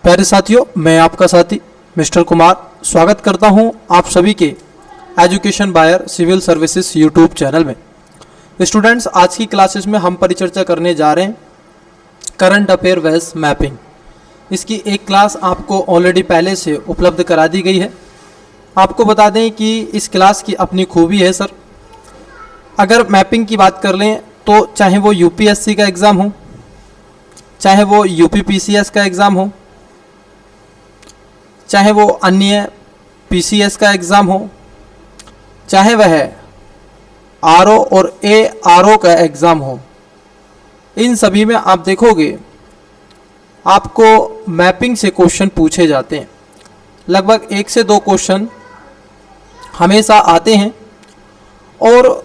प्यारे साथियों, मैं आपका साथी मिस्टर कुमार स्वागत करता हूं आप सभी के एजुकेशन बायर सिविल सर्विसेज यूट्यूब चैनल में। स्टूडेंट्स, आज की क्लासेस में हम परिचर्चा करने जा रहे हैं करंट अफेयर वेज मैपिंग। इसकी एक क्लास आपको ऑलरेडी पहले से उपलब्ध करा दी गई है। आपको बता दें कि इस क्लास की अपनी खूबी है सर, अगर मैपिंग की बात कर लें तो चाहे वो यूपीएससी का एग्ज़ाम हो, चाहे वो यूपीपीसीएस का एग्ज़ाम हो, चाहे वो अन्य पीसीएस का एग्ज़ाम हो, चाहे वह आरओ और एआरओ का एग्ज़ाम हो, इन सभी में आप देखोगे आपको मैपिंग से क्वेश्चन पूछे जाते हैं। लगभग 1 से 2 क्वेश्चन हमेशा आते हैं और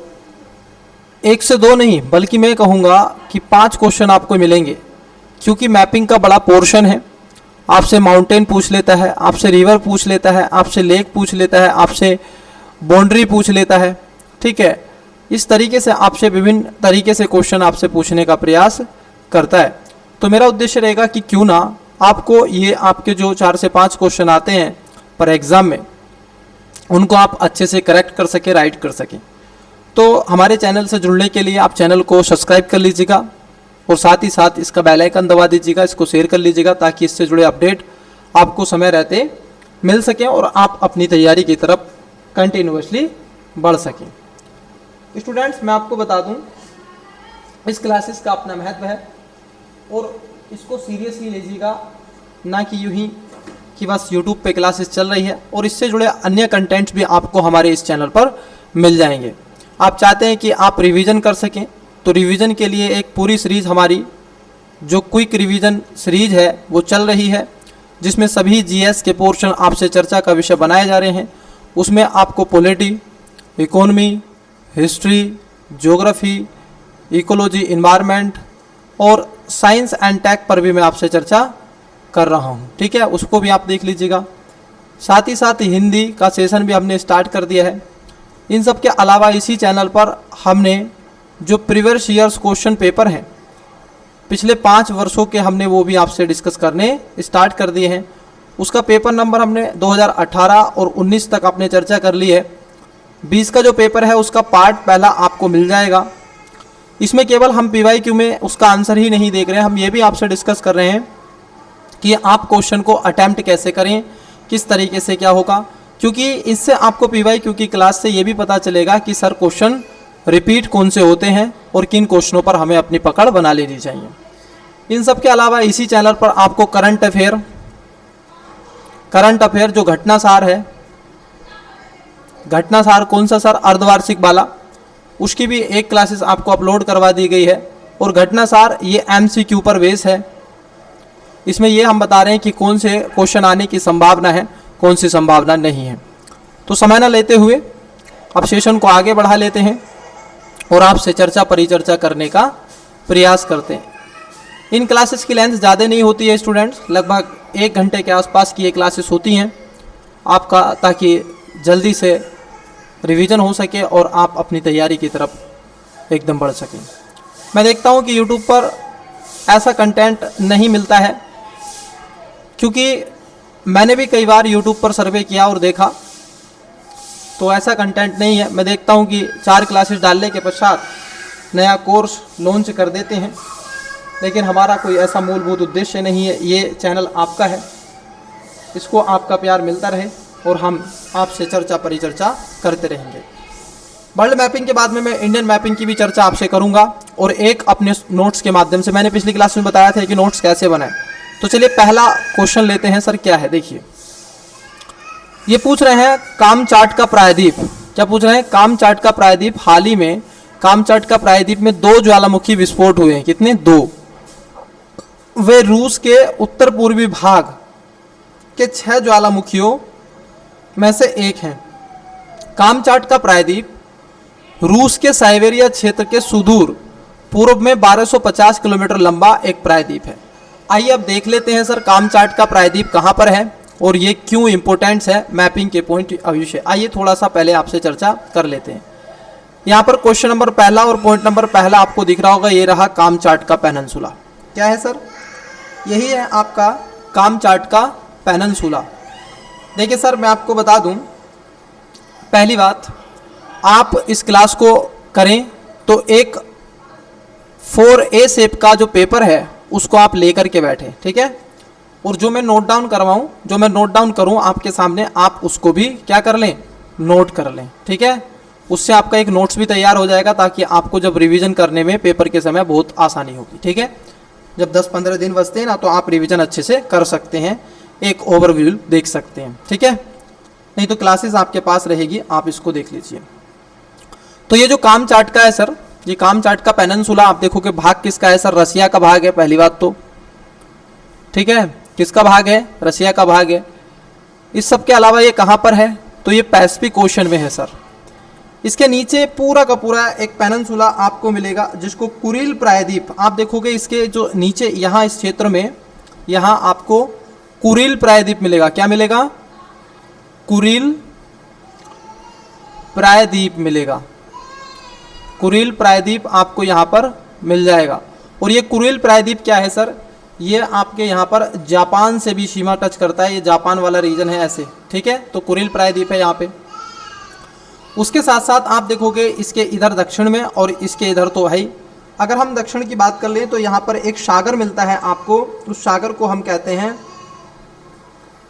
1 से 2 नहीं बल्कि मैं कहूँगा कि 5 क्वेश्चन आपको मिलेंगे, क्योंकि मैपिंग का बड़ा पोर्शन है। आपसे माउंटेन पूछ लेता है, आपसे रिवर पूछ लेता है, आपसे लेक पूछ लेता है, आपसे बाउंड्री पूछ लेता है। ठीक है, इस तरीके से आपसे विभिन्न तरीके से क्वेश्चन आपसे पूछने का प्रयास करता है। तो मेरा उद्देश्य रहेगा कि क्यों ना आपको ये आपके जो 4 से 5 क्वेश्चन आते हैं पर एग्ज़ाम में, उनको आप अच्छे से करेक्ट कर सकें, राइट कर सकें। तो हमारे चैनल से जुड़ने के लिए आप चैनल को सब्सक्राइब कर लीजिएगा और साथ ही साथ इसका बेल आइकन दबा दीजिएगा, इसको शेयर कर लीजिएगा ताकि इससे जुड़े अपडेट आपको समय रहते मिल सकें और आप अपनी तैयारी की तरफ कंटिन्यूअसली बढ़ सकें। स्टूडेंट्स, मैं आपको बता दूं, इस क्लासेस का अपना महत्व है और इसको सीरियसली लीजिएगा, ना कि यूं ही कि बस यूट्यूब पे क्लासेस चल रही है, और इससे जुड़े अन्य कंटेंट्स भी आपको हमारे इस चैनल पर मिल जाएंगे। आप चाहते हैं कि आप रिवीजन कर सकें, तो रिवीजन के लिए एक पूरी सीरीज़ हमारी जो क्विक रिवीजन सीरीज है वो चल रही है, जिसमें सभी जीएस के पोर्शन आपसे चर्चा का विषय बनाए जा रहे हैं। उसमें आपको polity, economy, history, geography, ecology, environment और साइंस एंड टेक पर भी मैं आपसे चर्चा कर रहा हूँ। ठीक है, उसको भी आप देख लीजिएगा। साथ ही साथ हिंदी का सेशन भी हमने स्टार्ट कर दिया है। इन सब के अलावा इसी चैनल पर हमने जो प्रीवियस ईयर्स क्वेश्चन पेपर हैं पिछले 5 वर्षों के, हमने वो भी आपसे डिस्कस करने स्टार्ट कर दिए हैं। उसका पेपर नंबर हमने 2018 और 19 तक आपने चर्चा कर ली है। 20 का जो पेपर है उसका पार्ट पहला आपको मिल जाएगा। इसमें केवल हम पीवाईक्यू में उसका आंसर ही नहीं देख रहे हैं, हम ये भी आपसे डिस्कस कर रहे हैं कि आप क्वेश्चन को अटैम्प्ट कैसे करें, किस तरीके से क्या होगा, क्योंकि इससे आपको पीवाईक्यू की क्लास से ये भी पता चलेगा कि सर क्वेश्चन रिपीट कौन से होते हैं और किन क्वेश्चनों पर हमें अपनी पकड़ बना लेनी चाहिए। इन सब के अलावा इसी चैनल पर आपको करंट अफेयर जो घटनासार है, घटनासार कौन सा सर, अर्धवार्षिक वाला, उसकी भी एक क्लासेस आपको अपलोड करवा दी गई है। और घटनासार ये एमसीक्यू पर बेस है। इसमें ये हम बता रहे हैं कि कौन से क्वेश्चन आने की संभावना है, कौन सी संभावना नहीं है। तो समय न लेते हुए अब सेशन को आगे बढ़ा लेते हैं और आपसे चर्चा परिचर्चा करने का प्रयास करते हैं। इन क्लासेस की लेंथ ज़्यादा नहीं होती है स्टूडेंट्स, लगभग 1 घंटे के आसपास की ये क्लासेस होती हैं आपका, ताकि जल्दी से रिवीजन हो सके और आप अपनी तैयारी की तरफ एकदम बढ़ सकें। मैं देखता हूँ कि यूट्यूब पर ऐसा कंटेंट नहीं मिलता है, क्योंकि मैंने भी कई बार यूट्यूब पर सर्वे किया और देखा तो ऐसा कंटेंट नहीं है। मैं देखता हूँ कि 4 क्लासेस डालने के पश्चात नया कोर्स लॉन्च कर देते हैं, लेकिन हमारा कोई ऐसा मूलभूत उद्देश्य नहीं है। ये चैनल आपका है, इसको आपका प्यार मिलता रहे और हम आपसे चर्चा परिचर्चा करते रहेंगे। वर्ल्ड मैपिंग के बाद में मैं इंडियन मैपिंग की भी चर्चा आपसे करूंगा और एक अपने नोट्स के माध्यम से। मैंने पिछली क्लास में बताया था कि नोट्स कैसे बनाएं। तो चलिए पहला क्वेश्चन लेते हैं सर, क्या है देखिए। ये पूछ रहे हैं कामचाट का प्रायद्वीप, क्या पूछ रहे हैं, कामचाट का प्रायद्वीप। हाल ही में कामचाट का प्रायद्वीप में 2 ज्वालामुखी विस्फोट हुए हैं। कितने? 2। वे रूस के उत्तर पूर्वी भाग के 6 ज्वालामुखियों में से एक हैं। कामचाट का प्रायद्वीप रूस के साइबेरिया क्षेत्र के सुदूर पूर्व में 1250 किलोमीटर लंबा एक प्रायद्वीप है। आइए अब देख लेते हैं सर कामचाट का प्रायद्वीप कहाँ पर है और ये क्यों इंपॉर्टेंट है मैपिंग के पॉइंट ऑफ व्यू से। आइए थोड़ा सा पहले आपसे चर्चा कर लेते हैं। यहाँ पर क्वेश्चन नंबर पहला और पॉइंट नंबर पहला आपको दिख रहा होगा, ये रहा कामचाट का पेनिनसुला। क्या है सर? यही है आपका कामचाटका पेनिनसुला। देखिए सर, मैं आपको बता दूं, पहली बात, आप इस क्लास को करें तो एक 4A शेप का जो पेपर है उसको आप लेकर के बैठें, ठीक है। और जो मैं नोट डाउन करवाऊँ, जो मैं नोट डाउन करूँ आपके सामने, आप उसको भी क्या कर लें, नोट कर लें, ठीक है। उससे आपका एक नोट्स भी तैयार हो जाएगा ताकि आपको जब रिवीजन करने में पेपर के समय बहुत आसानी होगी, ठीक है। जब 10-15 दिन बचते हैं ना, तो आप रिवीजन अच्छे से कर सकते हैं, एक ओवरव्यू देख सकते हैं, ठीक है। नहीं तो क्लासेस आपके पास रहेगी, आप इसको देख लीजिए। तो ये जो कामचाटका है सर, ये कामचाटका पेनिनसुला, आप देखोगे भाग किसका है सर, रसिया का भाग है, पहली बात तो, ठीक है। किसका भाग है, रसिया का भाग है। इस सब के अलावा ये कहाँ पर है, तो ये पैसिफिक ओशन में है सर। इसके नीचे पूरा का पूरा एक पेनिनसुला आपको मिलेगा जिसको कुरिल प्रायद्वीप, आप देखोगे इसके जो नीचे यहाँ इस क्षेत्र में, यहाँ आपको कुरिल प्रायद्वीप मिलेगा। क्या मिलेगा, कुरिल प्रायद्वीप मिलेगा। कुरिल प्रायद्वीप आपको यहाँ पर मिल जाएगा। और ये कुरिल प्रायद्वीप क्या है सर, ये आपके यहाँ पर जापान से भी सीमा टच करता है, ये जापान वाला रीजन है ऐसे, ठीक है। तो कुरिल प्रायद्वीप है यहाँ पे। उसके साथ साथ आप देखोगे इसके इधर दक्षिण में और इसके इधर तो है ही। अगर हम दक्षिण की बात कर लें तो यहाँ पर एक सागर मिलता है आपको, उस सागर को हम कहते हैं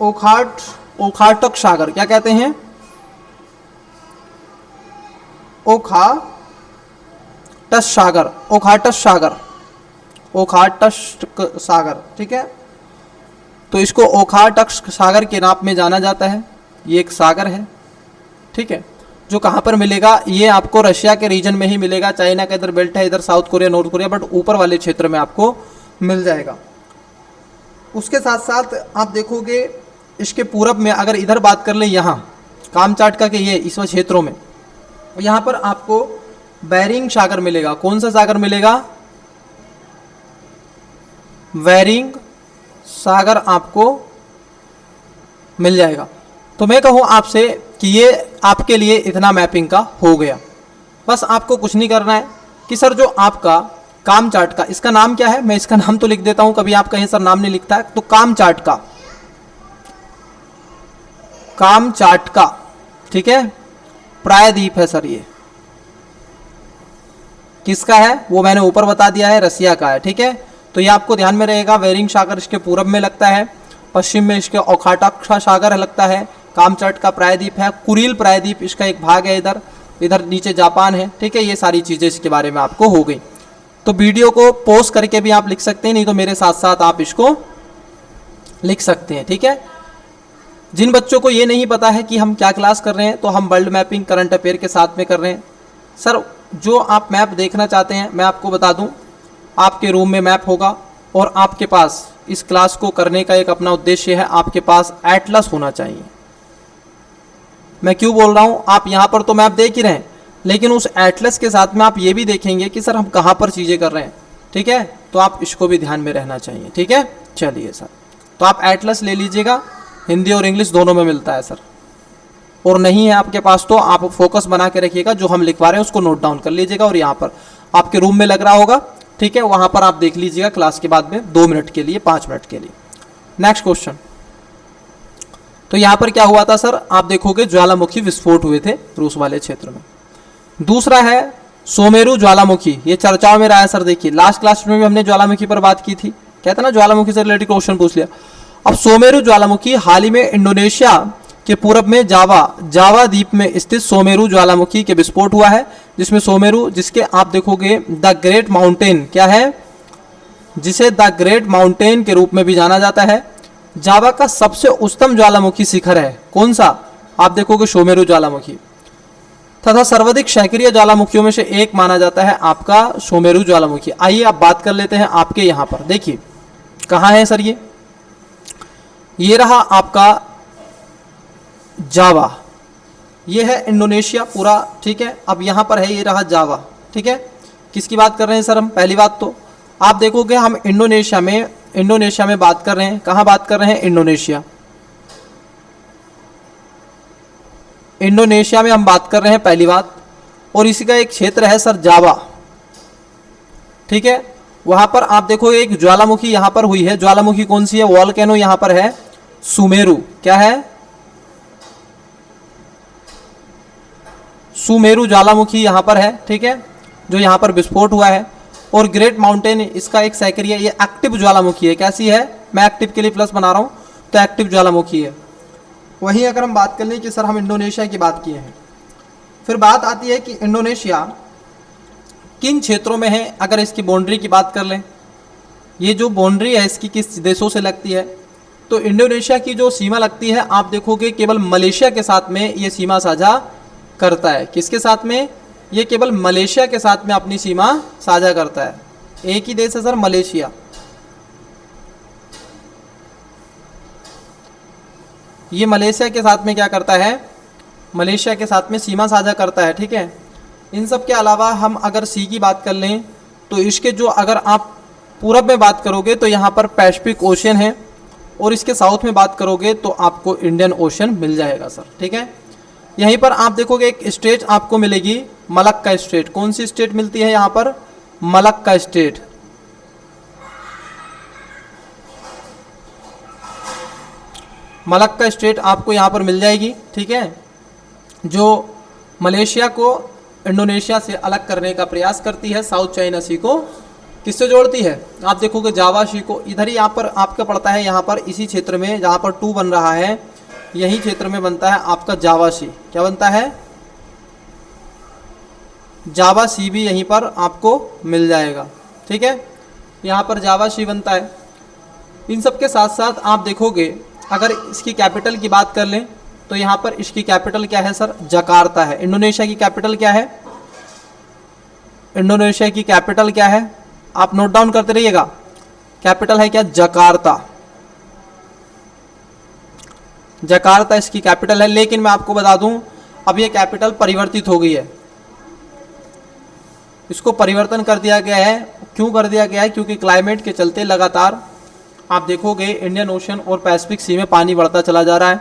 ओखाटक सागर। क्या कहते हैं, ओखाटस सागर, ओखाटस सागर, ओखाटस सागर, ठीक है। तो इसको ओखाटक सागर के नाम में जाना जाता है। ये एक सागर है, ठीक है, जो कहाँ पर मिलेगा, ये आपको रशिया के रीजन में ही मिलेगा। चाइना का इधर बेल्ट है, इधर south Korea, north Korea, but ऊपर वाले क्षेत्र में आपको मिल जाएगा। उसके साथ साथ आप देखोगे इसके पूरब में, अगर इधर बात कर ले, यहाँ कामचाटका के ये इस क्षेत्रों में, यहाँ पर आपको बेरिंग सागर मिलेगा। कौन सा सागर मिलेगा, बेरिंग सागर आपको मिल जाएगा। तो मैं कहूँ आपसे कि ये आपके लिए इतना मैपिंग का हो गया। बस आपको कुछ नहीं करना है कि सर जो आपका कामचाटका, इसका नाम क्या है, मैं इसका नाम तो लिख देता हूँ, कभी आप कहीं सर नाम नहीं लिखता है, तो कामचाटका, कामचाटका, ठीक है, प्रायद्वीप है सर। ये किसका है वो मैंने ऊपर बता दिया है, रसिया का है, ठीक है। तो ये आपको ध्यान में रहेगा। बेरिंग सागर इसके पूरब में लगता है, पश्चिम में इसके ओखाटक सागर लगता है, कामचाटका प्रायद्वीप है, कुरिल प्रायद्वीप इसका एक भाग है, इधर इधर नीचे जापान है, ठीक है। ये सारी चीज़ें इसके बारे में आपको हो गई। तो वीडियो को पॉज करके भी आप लिख सकते हैं, नहीं तो मेरे साथ साथ आप इसको लिख सकते हैं, ठीक है। जिन बच्चों को ये नहीं पता है कि हम क्या क्लास कर रहे हैं, तो हम वर्ल्ड मैपिंग करंट अफेयर के साथ में कर रहे हैं सर। जो आप मैप देखना चाहते हैं, मैं आपको बता दूं, आपके रूम में मैप होगा और आपके पास इस क्लास को करने का एक अपना उद्देश्य है, आपके पास एटलस होना चाहिए। मैं क्यों बोल रहा हूँ, आप यहाँ पर तो मैप देख ही रहे हैं, लेकिन उस एटलस के साथ में आप ये भी देखेंगे कि सर हम कहाँ पर चीज़ें कर रहे हैं, ठीक है। तो आप इसको भी ध्यान में रहना चाहिए, ठीक है। चलिए सर, तो आप एटलस ले लीजिएगा, हिंदी और इंग्लिश दोनों में मिलता है सर। और नहीं है आपके पास तो आप फोकस बना के रखिएगा, जो हम लिखवा रहे हैं उसको नोट डाउन कर लीजिएगा। और यहाँ पर आपके रूम में लग रहा होगा, ठीक है, वहाँ पर आप देख लीजिएगा क्लास के बाद में 2 मिनट के लिए, 5 मिनट के लिए। नेक्स्ट क्वेश्चन, तो यहाँ पर क्या हुआ था सर, आप देखोगे ज्वालामुखी विस्फोट हुए थे रूस वाले क्षेत्र में। दूसरा है सोमेरु ज्वालामुखी, ये चर्चाओं में रहा है सर। देखिए लास्ट क्लास में भी हमने ज्वालामुखी पर बात की थी, कहते ना ज्वालामुखी से रिलेटेड क्वेश्चन पूछ लिया। अब सोमेरु ज्वालामुखी हाल ही में इंडोनेशिया के पूरब में जावा द्वीप में स्थित सोमेरु ज्वालामुखी के विस्फोट हुआ है, जिसमें सोमेरु, जिसके आप देखोगे द ग्रेट माउंटेन क्या है, जिसे द ग्रेट माउंटेन के रूप में भी जाना जाता है। जावा का सबसे उच्चतम ज्वालामुखी शिखर है कौन सा, आप देखोगे सोमेरु ज्वालामुखी, तथा सर्वाधिक सक्रिय ज्वालामुखियों में से एक माना जाता है आपका सोमेरु ज्वालामुखी। आइए आप बात कर लेते हैं आपके यहाँ पर। देखिए कहाँ है सर, ये रहा आपका जावा, ये है इंडोनेशिया पूरा, ठीक है। अब यहाँ पर है, ये रहा जावा, ठीक है। किसकी बात कर रहे हैं सर हम, पहली बात तो आप देखोगे हम इंडोनेशिया में बात कर रहे हैं। कहाँ बात कर रहे हैं, इंडोनेशिया में हम बात कर रहे हैं, पहली बात। और इसी का एक क्षेत्र है सर जावा, ठीक है। वहां पर आप देखो एक ज्वालामुखी यहां पर हुई है। ज्वालामुखी कौन सी है? वॉल्केनो यहां पर है सुमेरु। क्या है? सुमेरु ज्वालामुखी यहां पर है, ठीक है, जो यहां पर विस्फोट हुआ है। और ग्रेट माउंटेन इसका एक सक्रिय, ये एक्टिव ज्वालामुखी है। कैसी है? मैं एक्टिव के लिए प्लस बना रहा हूं, तो एक्टिव ज्वालामुखी है। वहीं अगर हम बात कर लें कि सर हम इंडोनेशिया की बात किए हैं, फिर बात आती है कि इंडोनेशिया किन क्षेत्रों में है। अगर इसकी बाउंड्री की बात कर लें, ये जो बाउंड्री है इसकी किस देशों से लगती है, तो इंडोनेशिया की जो सीमा लगती है आप देखोगे केवल मलेशिया के साथ में ये सीमा साझा करता है। किसके साथ में? ये केवल मलेशिया के साथ में अपनी सीमा साझा करता है। एक ही देश है सर, मलेशिया। ये मलेशिया के साथ में क्या करता है? मलेशिया के साथ में सीमा साझा करता है, ठीक है। इन सब के अलावा हम अगर सी की बात कर लें तो इसके जो, अगर आप पूरब में बात करोगे तो यहाँ पर पैसिफिक ओशियन है, और इसके साउथ में बात करोगे तो आपको इंडियन ओशियन मिल जाएगा सर, ठीक है। यहीं पर आप देखोगे एक स्टेट आपको मिलेगी, मलक्का स्टेट। कौन सी स्टेट मिलती है यहाँ पर? Malacca state. मलक्का स्टेट आपको यहाँ पर मिल जाएगी, ठीक है, जो मलेशिया को इंडोनेशिया से अलग करने का प्रयास करती है। साउथ चाइना सी को किससे जोड़ती है? आप देखोगे जावा सी को। इधर ही यहाँ पर आपका पड़ता है, यहाँ पर इसी क्षेत्र में जहाँ पर 2 बन रहा है, यही क्षेत्र में बनता है आपका जावा सी। क्या बनता है? जावा सी भी यहीं पर आपको मिल जाएगा, ठीक है। यहाँ पर जावा सी बनता है। इन सब के साथ साथ आप देखोगे अगर इसकी कैपिटल की बात कर लें तो यहाँ पर इसकी कैपिटल क्या है सर? जकार्ता है। इंडोनेशिया की कैपिटल क्या है? इंडोनेशिया की कैपिटल क्या है? आप नोट डाउन करते रहिएगा। कैपिटल है क्या? जकार्ता। जकार्ता इसकी कैपिटल है। लेकिन मैं आपको बता दूं अब ये कैपिटल परिवर्तित हो गई है। इसको परिवर्तन कर दिया गया है। क्यों कर दिया गया है? क्योंकि क्लाइमेट के चलते लगातार आप देखोगे इंडियन ओशन और पैसिफिक सी में पानी बढ़ता चला जा रहा है,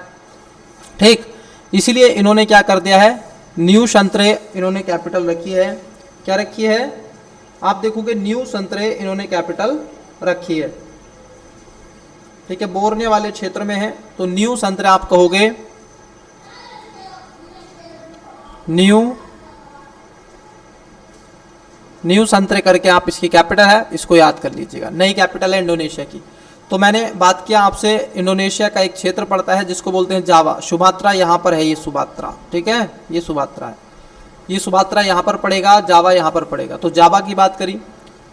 ठीक। इसलिए इन्होंने क्या कर दिया है? न्यू संतरे इन्होंने कैपिटल रखी है। क्या रखी है? आप देखोगे न्यू संतरे इन्होंने कैपिटल रखी है, ठीक है। बोर्नियो वाले क्षेत्र में है तो न्यू संतरे आप कहोगे, न्यू संतरे करके आप इसकी कैपिटल है, इसको याद कर लीजिएगा। नई कैपिटल है इंडोनेशिया की। तो मैंने बात किया आपसे, इंडोनेशिया का एक क्षेत्र पड़ता है जिसको बोलते हैं जावा। सुमात्रा यहाँ पर है, ये सुमात्रा, ठीक है, ये सुमात्रा है। ये सुमात्रा यहाँ पर पड़ेगा, जावा यहाँ पर पड़ेगा। तो जावा की बात करी,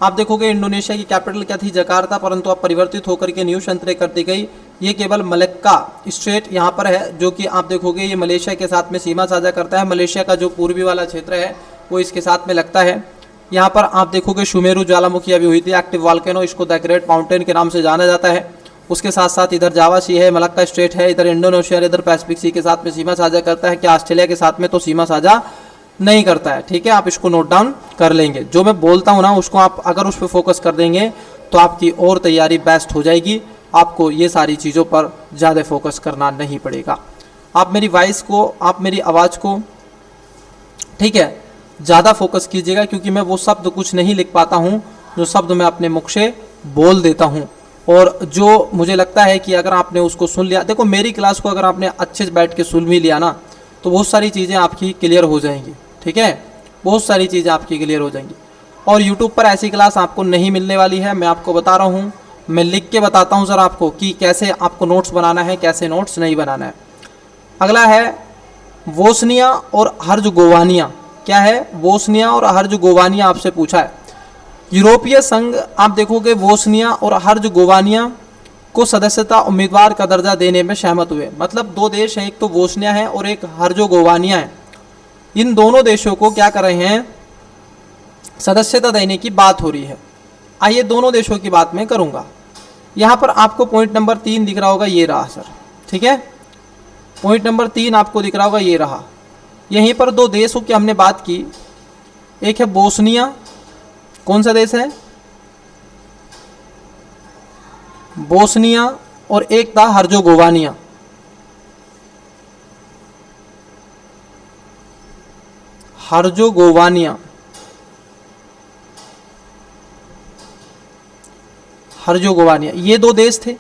आप देखोगे इंडोनेशिया की कैपिटल क्या थी? जकार्ता, परंतु अब परिवर्तित होकर के न्यू संतरे कर दी गई। ये केवल मलक्का स्टेट यहाँ पर है, जो कि आप देखोगे ये मलेशिया के साथ में सीमा साझा करता है। मलेशिया का जो पूर्वी वाला क्षेत्र है वो इसके साथ में लगता है। यहाँ पर आप देखोगे सुमेरु ज्वालामुखी अभी हुई थी, एक्टिव वॉल्केनो, इसको द ग्रेट माउंटेन के नाम से जाना जाता है। उसके साथ साथ इधर जावा सी है, मलक्का स्टेट है, इधर इंडोनेशिया, इधर पैसिफिक सी के साथ में सीमा साझा करता है। क्या ऑस्ट्रेलिया के साथ में तो सीमा साझा नहीं करता है, ठीक है। आप इसको नोट डाउन कर लेंगे। जो मैं बोलता हूँ ना उसको आप अगर उस पर फोकस कर देंगे तो आपकी और तैयारी बेस्ट हो जाएगी। आपको ये सारी चीज़ों पर ज़्यादा फोकस करना नहीं पड़ेगा। आप मेरी वॉइस को, आप मेरी आवाज़ को, ठीक है, ज़्यादा फोकस कीजिएगा, क्योंकि मैं वो शब्द कुछ नहीं लिख पाता हूँ जो शब्द मैं अपने मुख से बोल देता हूँ, और जो मुझे लगता है कि अगर आपने उसको सुन लिया, देखो मेरी क्लास को अगर आपने अच्छे से बैठ के सुन भी लिया ना तो बहुत सारी चीज़ें आपकी क्लियर हो जाएंगी, ठीक है, बहुत सारी चीज़ें आपकी क्लियर हो जाएंगी। और यूट्यूब पर ऐसी क्लास आपको नहीं मिलने वाली है, मैं आपको बता रहा हूँ। मैं लिख के बताता हूँ सर आपको कि कैसे आपको नोट्स बनाना है, कैसे नोट्स नहीं बनाना है। अगला है बोस्निया और हर्ज़गोवानिया। क्या है? बोस्निया और हर्ज़गोवानिया आपसे पूछा है। यूरोपीय संघ आप देखोगे बोस्निया और हर्ज़गोवानिया को सदस्यता उम्मीदवार का दर्जा देने में सहमत हुए। मतलब दो देश हैं, एक तो बोस्निया है और एक हर्ज़गोवानिया है। इन दोनों देशों को क्या कर रहे हैं? सदस्यता देने की बात हो रही है। आइए दोनों देशों की बात मैं करूंगा। यहाँ पर आपको पॉइंट नंबर 3 दिख रहा होगा, ये रहा सर, ठीक है। पॉइंट नंबर 3 आपको दिख रहा होगा, ये रहा। यहीं पर दो देशों की हमने बात की, एक है बोस्निया, कौन सा देश है? बोस्निया, और एक था हर्ज़गोवानिया। हर्ज़गोवानिया हर्जोगोवानिया, ये दो देश थे।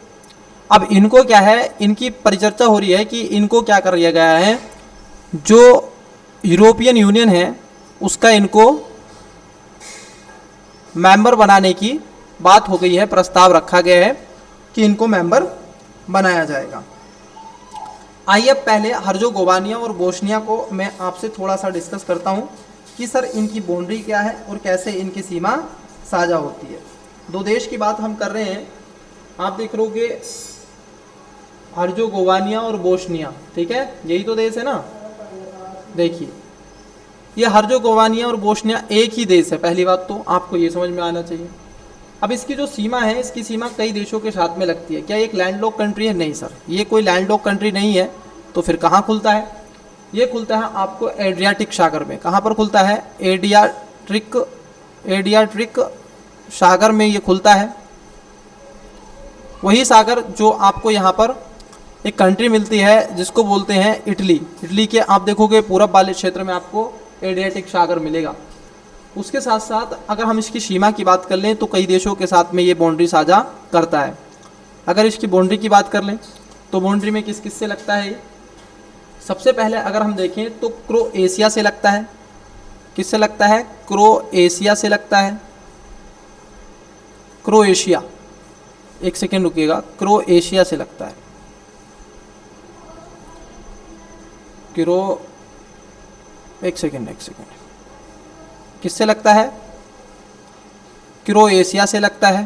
अब इनको क्या है, इनकी परिचर्चा हो रही है कि इनको क्या कर दिया गया है, जो यूरोपियन यूनियन है उसका इनको मेंबर बनाने की बात हो गई है, प्रस्ताव रखा गया है कि इनको मेंबर बनाया जाएगा। आइए पहले हर्जोगोवानिया और बोस्निया को मैं आपसे थोड़ा सा डिस्कस करता हूँ कि सर इनकी बाउंड्री क्या है और कैसे इनकी सीमा साझा होती है। दो देश की बात हम कर रहे हैं, आप देख रहोगे हर्जोगोवानिया और बोस्निया, ठीक है, यही तो देश है ना। देखिए ये हर्जोगोवानिया और बोस्निया एक ही देश है, पहली बात तो आपको ये समझ में आना चाहिए। अब इसकी जो सीमा है, इसकी सीमा कई देशों के साथ में लगती है। क्या एक लैंडलॉक कंट्री है? नहीं सर, ये कोई लैंडलॉक कंट्री नहीं है। तो फिर कहाँ खुलता है? ये खुलता है आपको एड्रियाटिक सागर में। कहाँ पर खुलता है? एड्रियाटिक सागर में ये खुलता है। वही सागर जो आपको यहाँ पर एक कंट्री मिलती है जिसको बोलते हैं इटली। इटली के आप देखोगे पूरब वाले क्षेत्र में आपको एड्रियाटिक सागर मिलेगा। उसके साथ साथ अगर हम इसकी सीमा की बात कर लें तो कई देशों के साथ में ये बाउंड्री साझा करता है। अगर इसकी बाउंड्री की बात कर लें तो बाउंड्री में किस किस से लगता है? सबसे पहले अगर हम देखें तो क्रोएशिया से लगता है। किससे लगता है? क्रोएशिया से लगता है। क्रोएशिया, एक सेकेंड रुकिएगा, क्रोएशिया से लगता है। एक सेकेंड किससे लगता है? क्रोएशिया से लगता है,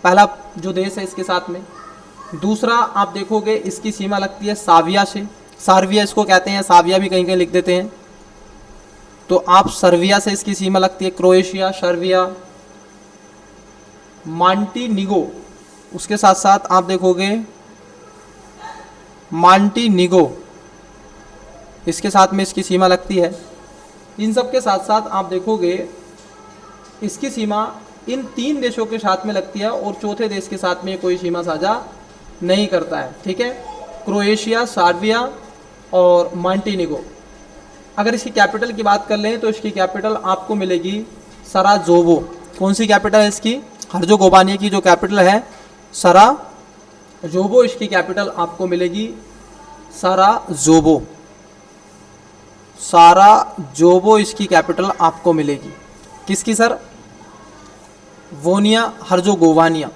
पहला जो देश है इसके साथ में। दूसरा आप देखोगे इसकी सीमा लगती है सार्बिया से। सार्बिया इसको कहते हैं, सार्बिया भी कहीं कहीं लिख देते हैं। तो आप सर्बिया से इसकी सीमा लगती है, क्रोएशिया, सर्बिया, मॉन्टेनिग्रो, उसके साथ साथ आप देखोगे मॉन्टेनिग्रो, इसके साथ में इसकी सीमा लगती है। इन सब के साथ साथ आप देखोगे इसकी सीमा इन तीन देशों के साथ में लगती है और चौथे देश के साथ में कोई सीमा साझा नहीं करता है, ठीक है। क्रोएशिया, सर्बिया और मॉन्टेनिग्रो। अगर इसकी कैपिटल की बात कर लें तो इसकी कैपिटल आपको मिलेगी सराजेवो। कौन सी कैपिटल है इसकी? हर्जोगोवानिया की जो कैपिटल है सराजेवो, इसकी कैपिटल आपको मिलेगी सराजेवो। सराजेवो इसकी कैपिटल आपको मिलेगी। किसकी सर? वोनिया हर्जोगोवानिया,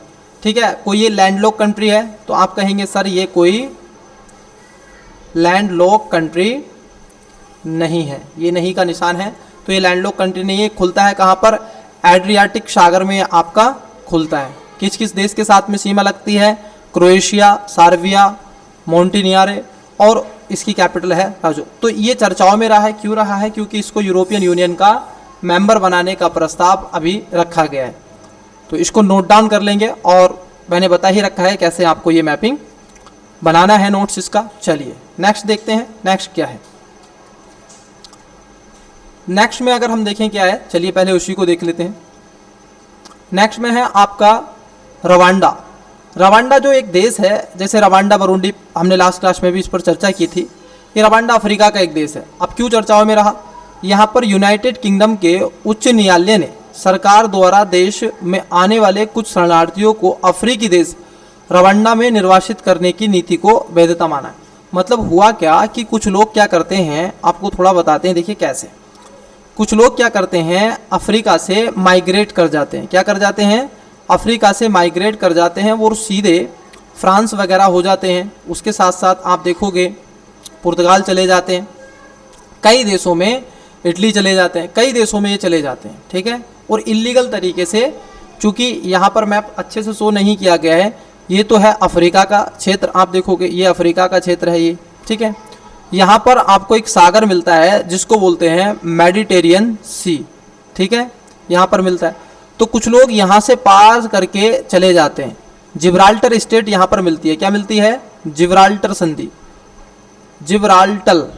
ठीक है। कोई ये लैंडलॉक कंट्री है तो आप कहेंगे सर ये कोई लैंडलॉक कंट्री नहीं है, ये नहीं का निशान है, तो ये लैंडलॉक कंट्री नहीं है। खुलता है कहाँ पर? एड्रियाटिक सागर में आपका खुलता है। किस किस देश के साथ में सीमा लगती है? क्रोएशिया, सर्बिया, मॉन्टेनिग्रो और इसकी कैपिटल है राजो। तो ये चर्चाओं में रहा है। क्यों रहा है? क्योंकि इसको यूरोपियन यूनियन का मेंबर बनाने का प्रस्ताव अभी रखा गया है। तो इसको नोट डाउन कर लेंगे और मैंने बता ही रखा है कैसे आपको ये मैपिंग बनाना है, नोट्स इसका। चलिए नेक्स्ट देखते हैं, नेक्स्ट क्या है। नेक्स्ट में अगर हम देखें क्या है, चलिए पहले उसी को देख लेते हैं। नेक्स्ट में है आपका रवांडा। रवांडा जो एक देश है, जैसे रवांडा बरूंडी, हमने लास्ट क्लास में भी इस पर चर्चा की थी। ये रवांडा अफ्रीका का एक देश है। अब क्यों चर्चाओं में रहा? यहाँ पर यूनाइटेड किंगडम के उच्च न्यायालय ने सरकार द्वारा देश में आने वाले कुछ शरणार्थियों को अफ्रीकी देश रवांडा में निर्वासित करने की नीति को वैधता माना है। मतलब हुआ क्या कि कुछ लोग क्या करते हैं, आपको थोड़ा बताते हैं, देखिए कैसे। कुछ लोग क्या करते हैं, अफ्रीका से माइग्रेट कर जाते हैं। क्या कर जाते हैं? अफ्रीका से माइग्रेट कर जाते हैं, वो सीधे फ्रांस वगैरह हो जाते हैं। उसके साथ साथ आप देखोगे पुर्तगाल चले जाते हैं, कई देशों में इटली चले जाते हैं, कई देशों में ये चले जाते हैं, ठीक है। और इलीगल तरीके से, चूँकि यहाँ पर मैप अच्छे से शो नहीं किया गया है, ये तो है अफ्रीका का क्षेत्र, आप देखोगे ये अफ्रीका का क्षेत्र है ये, ठीक है। यहाँ पर आपको एक सागर मिलता है जिसको बोलते हैं मेडिटेरियन सी, ठीक है, यहाँ पर मिलता है। तो कुछ लोग यहाँ से पार करके चले जाते हैं। जिब्राल्टर स्टेट यहाँ पर मिलती है। क्या मिलती है? जिब्राल्टर संधि। जिब्राल्टर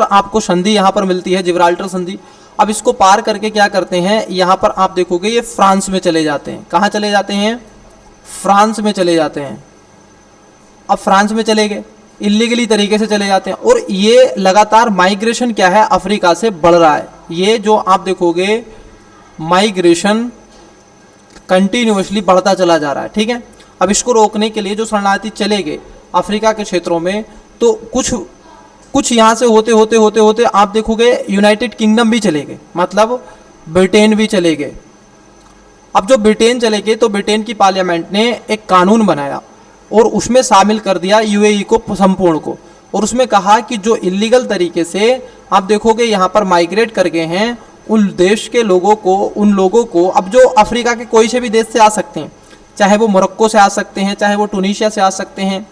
आपको संधि यहाँ पर मिलती है, जिब्राल्टर संधि। अब इसको पार करके क्या करते हैं, यहाँ पर आप देखोगे ये फ्रांस में चले जाते हैं। कहाँ चले जाते हैं? फ्रांस में चले जाते हैं। अब फ्रांस में चले गए, इलीगली तरीके से चले जाते हैं। और ये लगातार माइग्रेशन क्या है, अफ्रीका से बढ़ रहा है। ये जो आप देखोगे माइग्रेशन कंटिन्यूसली बढ़ता चला जा रहा है। ठीक है, अब इसको रोकने के लिए जो शरणार्थी चले गए अफ्रीका के क्षेत्रों में, तो कुछ यहाँ से होते होते होते होते आप देखोगे यूनाइटेड किंगडम भी चले गए, मतलब ब्रिटेन भी चले गए। अब जो ब्रिटेन चले गए तो ब्रिटेन की पार्लियामेंट ने एक कानून बनाया और उसमें शामिल कर दिया यूएई को संपूर्ण को, और उसमें कहा कि जो इलीगल तरीके से आप देखोगे यहाँ पर माइग्रेट कर गए हैं उन देश के लोगों को, उन लोगों को, अब जो अफ्रीका के कोई से भी देश से आ सकते हैं, चाहे वो मोरक्को से आ सकते हैं, चाहे वो टूनीशिया से आ सकते हैं,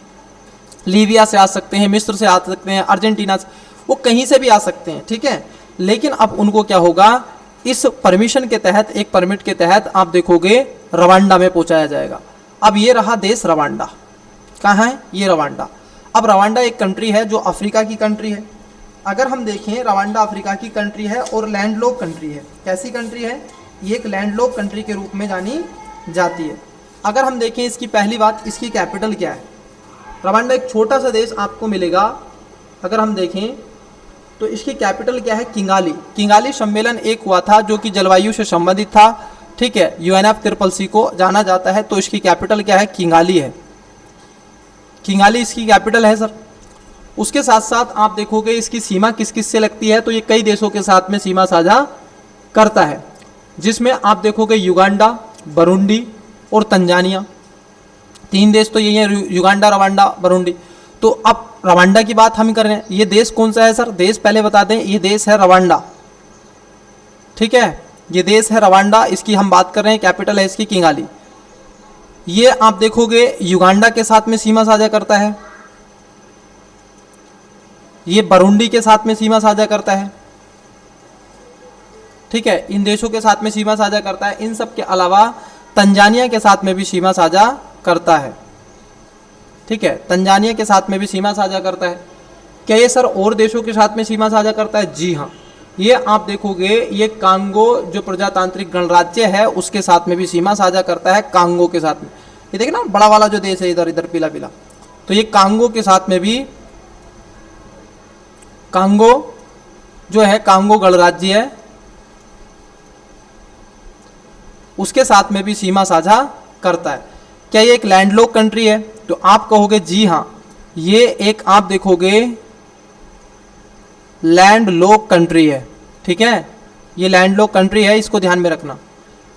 लीबिया से आ सकते हैं, मिस्र से आ सकते हैं, अर्जेंटीना से, वो कहीं से भी आ सकते हैं। ठीक है, लेकिन अब उनको क्या होगा, इस परमिशन के तहत, एक परमिट के तहत आप देखोगे रवांडा में पहुंचाया जाएगा। अब ये रहा देश रवांडा, कहाँ है ये रवांडा। अब रवांडा एक कंट्री है जो अफ्रीका की कंट्री है। अगर हम देखें रवांडा अफ्रीका की कंट्री है और लैंडलॉक कंट्री है। कैसी कंट्री है ये? एक लैंडलॉक कंट्री के रूप में जानी जाती है। अगर हम देखें इसकी पहली बात, इसकी कैपिटल क्या है? रवांडा एक छोटा सा देश आपको मिलेगा। अगर हम देखें तो इसकी कैपिटल क्या है? किंगाली। किंगाली सम्मेलन एक हुआ था जो कि जलवायु से संबंधित था। ठीक है, UNFCCC को जाना जाता है, तो इसकी कैपिटल क्या है? किंगाली है। किंगाली इसकी कैपिटल है सर। उसके साथ साथ आप देखोगे इसकी सीमा किस किस से लगती है, तो ये कई देशों के साथ में सीमा साझा करता है, जिसमें आप देखोगे युगांडा, बुरुंडी और तंजानिया। 3 देश तो यही है, युगांडा, रवांडा, बुरुंडी। तो अब रवांडा की बात हम कर रहे हैं। ये देश कौन सा है सर? देश पहले बता दें, ये देश है रवांडा। ठीक है, ये देश है रवांडा, इसकी हम बात कर रहे हैं, कैपिटल है इसकी किंगाली। ये आप देखोगे युगांडा के साथ में सीमा साझा करता है, ये बुरुंडी के साथ में सीमा साझा करता है। ठीक है, इन देशों के साथ में सीमा साझा करता है। इन सब के अलावा तंजानिया के साथ में भी सीमा साझा करता है। ठीक है, तंजानिया के साथ में भी सीमा साझा करता है। क्या ये सर और देशों के साथ में सीमा साझा करता है? जी हाँ, ये आप देखोगे ये कांगो जो प्रजातांत्रिक गणराज्य है उसके साथ में भी सीमा साझा करता है, कांगो के साथ में। ये देखिए ना बड़ा वाला जो देश है इधर इधर पीला पीला, तो ये कांगो के साथ में भी, कांगो जो है कांगो गणराज्य है, उसके साथ में भी सीमा साझा करता है। क्या ये एक लैंडलॉक कंट्री है? तो आप कहोगे जी हाँ, ये एक आप देखोगे लैंडलॉक कंट्री है। ठीक है, ये लैंडलॉक कंट्री है, इसको ध्यान में रखना।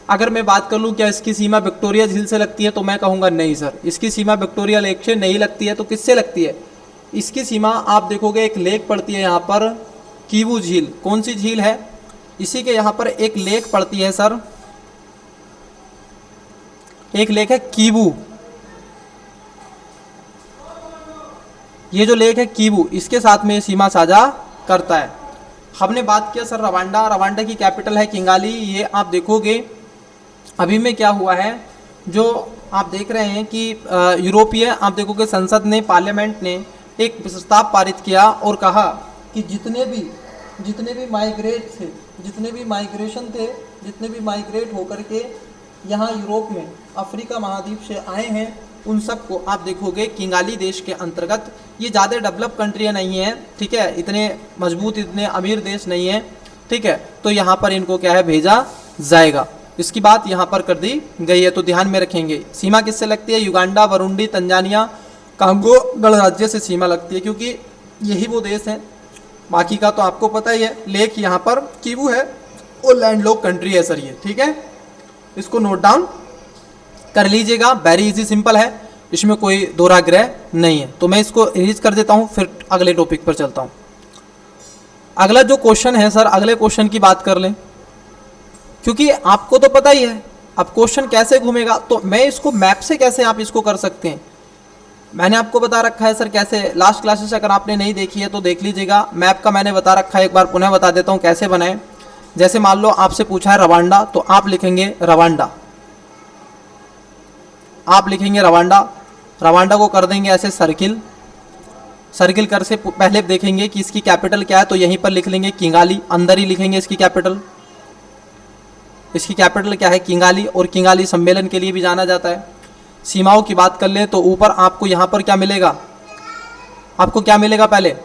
अगर मैं बात कर लूँ क्या इसकी सीमा विक्टोरिया झील से लगती है, तो मैं कहूँगा नहीं सर, इसकी सीमा विक्टोरिया लेक से नहीं लगती है। तो किससे लगती है? इसकी सीमा आप देखोगे एक लेक पड़ती है यहाँ पर, कीवू झील। कौन सी झील है? इसी के यहाँ पर एक लेक पड़ती है सर, एक लेक है कीवू। ये जो लेक है कीवू, इसके साथ में सीमा साझा करता है। हमने बात किया सर रवांडा, रवांडा की कैपिटल है किंगाली। ये आप देखोगे अभी में क्या हुआ है, जो आप देख रहे हैं कि यूरोपीय आप देखोगे संसद ने, पार्लियामेंट ने एक प्रस्ताव पारित किया और कहा कि जितने भी माइग्रेट थे, जितने भी माइग्रेशन थे, जितने भी माइग्रेट होकर के यहाँ यूरोप में अफ्रीका महाद्वीप से आए हैं, उन सबको आप देखोगे किंगाली देश के अंतर्गत, ये ज़्यादा डेवलप कंट्रियाँ नहीं हैं। ठीक है, इतने मजबूत, इतने अमीर देश नहीं हैं। ठीक है, तो यहाँ पर इनको क्या है, भेजा जाएगा। इसकी बात यहाँ पर कर दी गई है, तो ध्यान में रखेंगे। सीमा किससे लगती है? युगांडा, बुरुंडी, तंजानिया, कांगो गणराज्य से सीमा लगती है, क्योंकि यही वो देश हैं। बाकी का तो आपको पता ही है। लेक यहाँ पर कीवू है और लैंडलॉक कंट्री है सर ये। ठीक है, इसको नोट डाउन कर लीजिएगा, वेरी इजी सिंपल है, इसमें कोई दोहराग्रह नहीं है। तो मैं इसको इरेज कर देता हूँ, फिर अगले टॉपिक पर चलता हूँ। अगला जो क्वेश्चन है सर, अगले क्वेश्चन की बात कर लें, क्योंकि आपको तो पता ही है अब क्वेश्चन कैसे घूमेगा। तो मैं इसको मैप से कैसे आप इसको कर सकते हैं, मैंने आपको बता रखा है सर कैसे। लास्ट क्लासेस अगर आपने नहीं देखी है तो देख लीजिएगा, मैप का मैंने बता रखा है, एक बार पुनः बता देता हूँ कैसे बनाएं। जैसे मान लो आपसे पूछा है रवांडा, तो आप लिखेंगे रवांडा, आप लिखेंगे रवांडा। रवांडा को कर देंगे ऐसे सर्किल, सर्किल कर से पहले देखेंगे कि इसकी कैपिटल क्या है, तो यहीं पर लिख लेंगे किंगाली, अंदर ही लिखेंगे इसकी कैपिटल। इसकी कैपिटल क्या है? किंगाली, और किंगाली सम्मेलन के लिए भी जाना जाता है। सीमाओं की बात कर ले तो ऊपर आपको यहाँ पर क्या मिलेगा, आपको क्या मिलेगा? पहले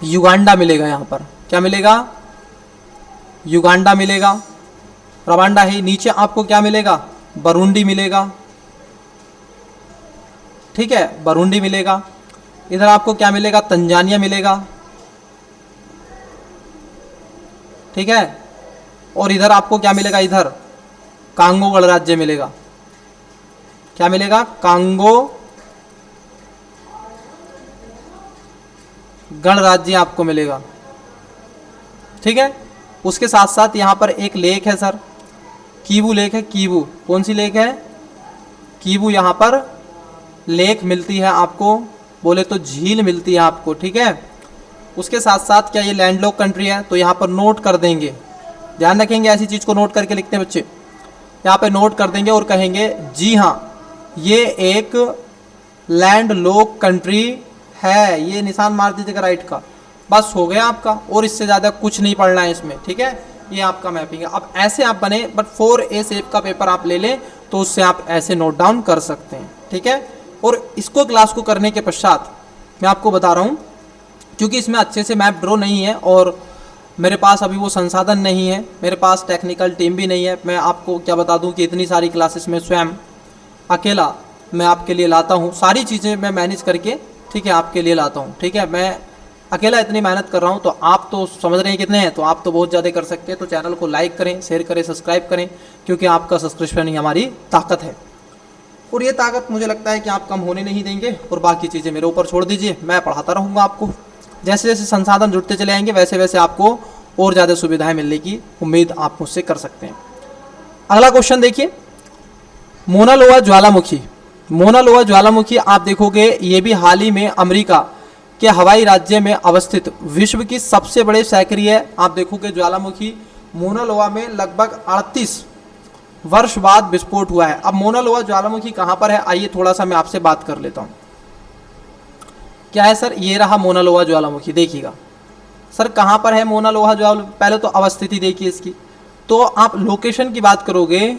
युगांडा मिलेगा, यहाँ पर क्या मिलेगा? युगांडा मिलेगा, रवांडा है। नीचे आपको क्या मिलेगा? बरूंडी मिलेगा, ठीक है, बरूंडी मिलेगा। इधर आपको क्या मिलेगा, तंजानिया मिलेगा, ठीक है। और इधर आपको क्या मिलेगा, इधर कांगो गणराज्य मिलेगा। क्या मिलेगा, कांगो गणराज्य आपको मिलेगा, ठीक है। उसके साथ साथ यहाँ पर एक लेक है सर, कीवू लेक है, कीवू, कौन सी लेक है, कीवू। यहाँ पर लेक मिलती है आपको, बोले तो झील मिलती है आपको, ठीक है। उसके साथ साथ क्या ये लैंडलॉक कंट्री है, तो यहाँ पर नोट कर देंगे, ध्यान रखेंगे, ऐसी चीज़ को नोट करके लिखते हैं बच्चे। यहाँ पे नोट कर देंगे और कहेंगे जी हाँ ये एक लैंडलॉक कंट्री है, ये निशान मार दीजिएगा राइट का, बस हो गया आपका। और इससे ज़्यादा कुछ नहीं पढ़ना है इसमें, ठीक है। ये आपका मैपिंग है। अब ऐसे आप बने, बट 4A शेप का पेपर आप ले लें तो उससे आप ऐसे नोट डाउन कर सकते हैं, ठीक है। और इसको क्लास को करने के पश्चात मैं आपको बता रहा हूँ, क्योंकि इसमें अच्छे से मैप ड्रॉ नहीं है और मेरे पास अभी वो संसाधन नहीं है, मेरे पास टेक्निकल टीम भी नहीं है। मैं आपको क्या बता दूं कि इतनी सारी क्लासेस में स्वयं अकेला मैं आपके लिए लाता हूं, सारी चीज़ें मैं मैनेज करके, ठीक है, आपके लिए लाता हूं, ठीक है। मैं अकेला इतनी मेहनत कर रहा हूं, तो आप तो समझ रहे हैं कितने हैं, तो आप तो बहुत ज़्यादा कर सकते हैं। तो चैनल को लाइक करें, शेयर करें, सब्सक्राइब करें, क्योंकि आपका सब्सक्रिप्शन ही हमारी ताकत है। और ये ताकत मुझे लगता है कि आप कम होने नहीं देंगे, और बाकी चीज़ें मेरे ऊपर छोड़ दीजिए, मैं पढ़ाता रहूँगा आपको। जैसे जैसे संसाधन जुड़ते चले आएंगे वैसे वैसे आपको और ज़्यादा सुविधाएं मिलने की उम्मीद आप मुझसे कर सकते हैं। अगला क्वेश्चन देखिए, मोना लोआ ज्वालामुखी। मोना लोआ ज्वालामुखी आप देखोगे ये भी हाल ही में अमेरिका के हवाई राज्य में अवस्थित विश्व की सबसे बड़े सक्रिय है। आप देखोगे ज्वालामुखी मोना लोआ में लगभग 38 वर्ष बाद विस्फोट हुआ है। अब मोना लोआ ज्वालामुखी कहाँ पर है, आइए थोड़ा सा मैं आपसे बात कर लेता हूँ। क्या है सर, ये रहा मोना लोआ ज्वालामुखी, देखिएगा सर कहाँ पर है मोना लोआ ज्वालामुखी। पहले तो अवस्थिति देखिए इसकी, तो आप लोकेशन की बात करोगे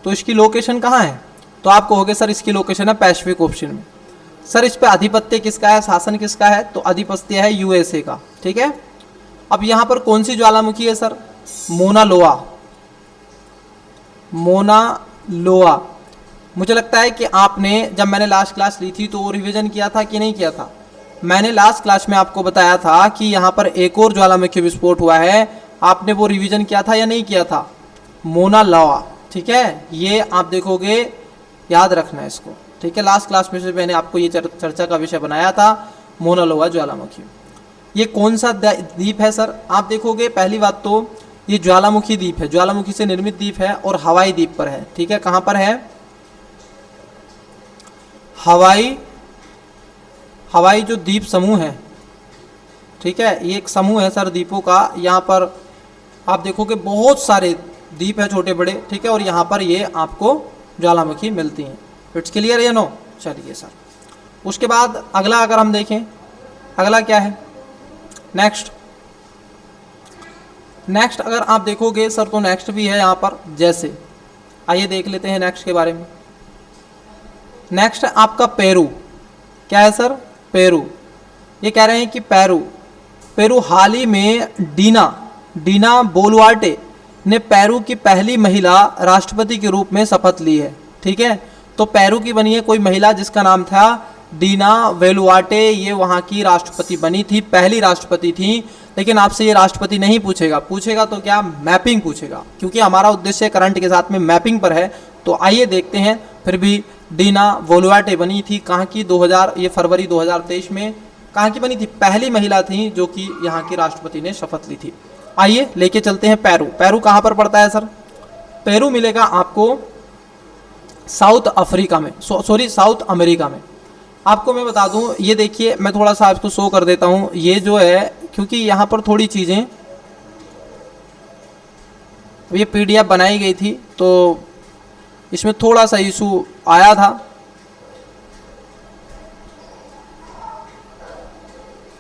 तो इसकी लोकेशन कहाँ है, तो आप कहोगे सर इसकी लोकेशन है पैसिफिक ओशन में। सर इस पे आधिपत्य किसका है, शासन किसका है, तो आधिपत्य है यूएसए का, ठीक है। अब यहाँ पर कौन सी ज्वालामुखी है सर, मोना लोआ। मोना लोआ, मुझे लगता है कि आपने जब मैंने लास्ट क्लास ली थी तो वो रिवीजन किया था कि नहीं किया था। मैंने लास्ट क्लास में आपको बताया था कि यहाँ पर एक और ज्वालामुखी विस्फोट हुआ है, आपने वो रिवीजन किया था या नहीं किया था, मोना लोआ, ठीक है। ये आप देखोगे, याद रखना है इसको, ठीक है। लास्ट क्लास में से मैंने आपको ये चर्चा का विषय बनाया था, मोना लोआ ज्वालामुखी। ये कौन सा द्वीप है सर, आप देखोगे पहली बात तो ये ज्वालामुखी द्वीप है, ज्वालामुखी से निर्मित द्वीप है और हवाई द्वीप पर है, ठीक है। कहाँ पर है, हवाई जो द्वीप समूह है, ठीक है, ये एक समूह है सर द्वीपों का। यहाँ पर आप देखोगे बहुत सारे द्वीप है छोटे बड़े, ठीक है, और यहाँ पर ये आपको ज्वालामुखी मिलती हैं। इट्स क्लियर या नो, चलिए सर। उसके बाद अगला अगर हम देखें, अगला क्या है, नेक्स्ट अगर आप देखोगे सर तो नेक्स्ट भी है यहाँ पर, जैसे आइए देख लेते हैं नेक्स्ट के बारे में। नेक्स्ट आपका पेरू, क्या है सर, पेरू। ये कह रहे हैं कि पेरू हाल ही में डीना बोलुआर्टे ने पेरू की पहली महिला राष्ट्रपति के रूप में शपथ ली है, ठीक है। तो पेरू की बनी है कोई महिला जिसका नाम था डीना बोलुआर्टे, ये वहाँ की राष्ट्रपति बनी थी, पहली राष्ट्रपति थी। लेकिन आपसे ये राष्ट्रपति नहीं पूछेगा तो क्या मैपिंग पूछेगा, क्योंकि हमारा उद्देश्य करंट के साथ में मैपिंग पर है। तो आइए देखते हैं, फिर भी डीना बोलुआर्टे बनी थी कहाँ की, ये फरवरी 2023 में कहाँ की बनी थी, पहली महिला थी जो कि यहाँ की राष्ट्रपति ने शपथ ली थी। आइए लेके चलते हैं पेरू कहाँ पर पड़ता है सर, पेरू मिलेगा आपको साउथ अफ्रीका में, साउथ अमेरिका में। आपको मैं बता दूं, ये देखिए मैं थोड़ा सा आपको शो कर देता हूं, ये जो है क्योंकि यहाँ पर थोड़ी चीज़ें, ये पीडीएफ बनाई गई थी तो इसमें थोड़ा सा इशू आया था।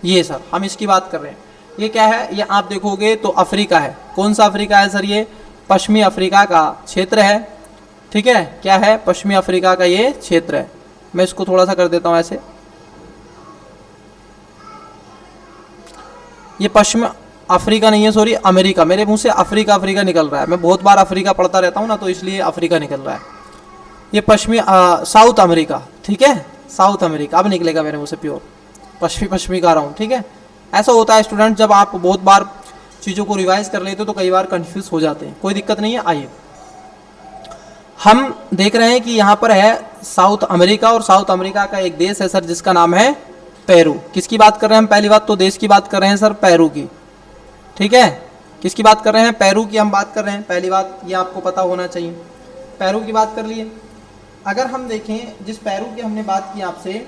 ये सर हम इसकी बात कर रहे हैं, ये क्या है, ये आप देखोगे तो अफ्रीका है। कौन सा अफ्रीका है सर, ये पश्चिमी अफ्रीका का क्षेत्र है, ठीक है। क्या है, पश्चिमी अफ्रीका का ये क्षेत्र है। मैं इसको थोड़ा सा कर देता हूँ ऐसे, ये पश्चिम अफ्रीका नहीं है, सॉरी अमेरिका, मेरे मुंह से अफ्रीका अफ्रीका निकल रहा है, मैं बहुत बार अफ्रीका पढ़ता रहता हूँ ना, तो इसलिए अफ्रीका निकल रहा है। ये पश्चिमी साउथ अमेरिका, ठीक है, साउथ अमेरिका अब निकलेगा मेरे मुंह से प्योर, पश्चिमी पश्चिमी का रहा हूँ, ठीक है। ऐसा होता है स्टूडेंट, जब आप बहुत बार चीज़ों को रिवाइज कर लेते हो तो कई बार कंफ्यूज हो जाते हैं, कोई दिक्कत नहीं है। आइए हम देख रहे हैं कि यहाँ पर है साउथ अमेरिका, और साउथ अमेरिका का एक देश है सर जिसका नाम है पेरू। किसकी बात कर रहे हैं हम? पहली बात तो देश की बात कर रहे हैं सर, पेरू की, ठीक है। किसकी बात कर रहे हैं? पेरू की हम बात कर रहे हैं, पहली बात ये आपको पता होना चाहिए। पेरू की बात कर लिए। अगर हम देखें जिस पेरू की हमने बात की आपसे,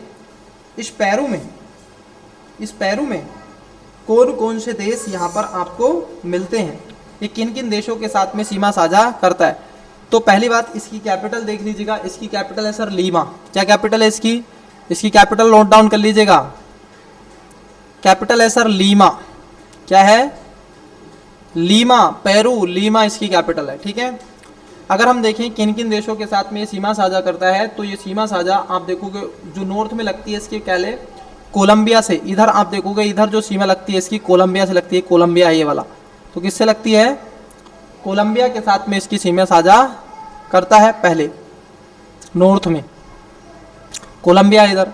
इस पेरू में कौन कौन से देश यहाँ पर आपको मिलते हैं, ये किन किन देशों के साथ में सीमा साझा करता है? तो पहली बात इसकी कैपिटल देख लीजिएगा, इसकी कैपिटल है सर लीमा। क्या कैपिटल है इसकी? इसकी कैपिटल नोट डाउन कर लीजिएगा, कैपिटल है सर लीमा। क्या है? लीमा, पेरू, लीमा इसकी कैपिटल है, ठीक है। अगर हम देखें किन किन देशों के साथ में ये सीमा साझा करता है, तो ये सीमा साझा आप देखोगे जो नॉर्थ में लगती है इसकी क्या ले, कोलंबिया से। इधर आप देखोगे इधर जो सीमा लगती है इसकी कोलंबिया से लगती है, कोलंबिया है ये वाला, तो किससे लगती है? कोलंबिया के साथ में इसकी सीमा साझा करता है पहले, नॉर्थ में कोलंबिया इधर।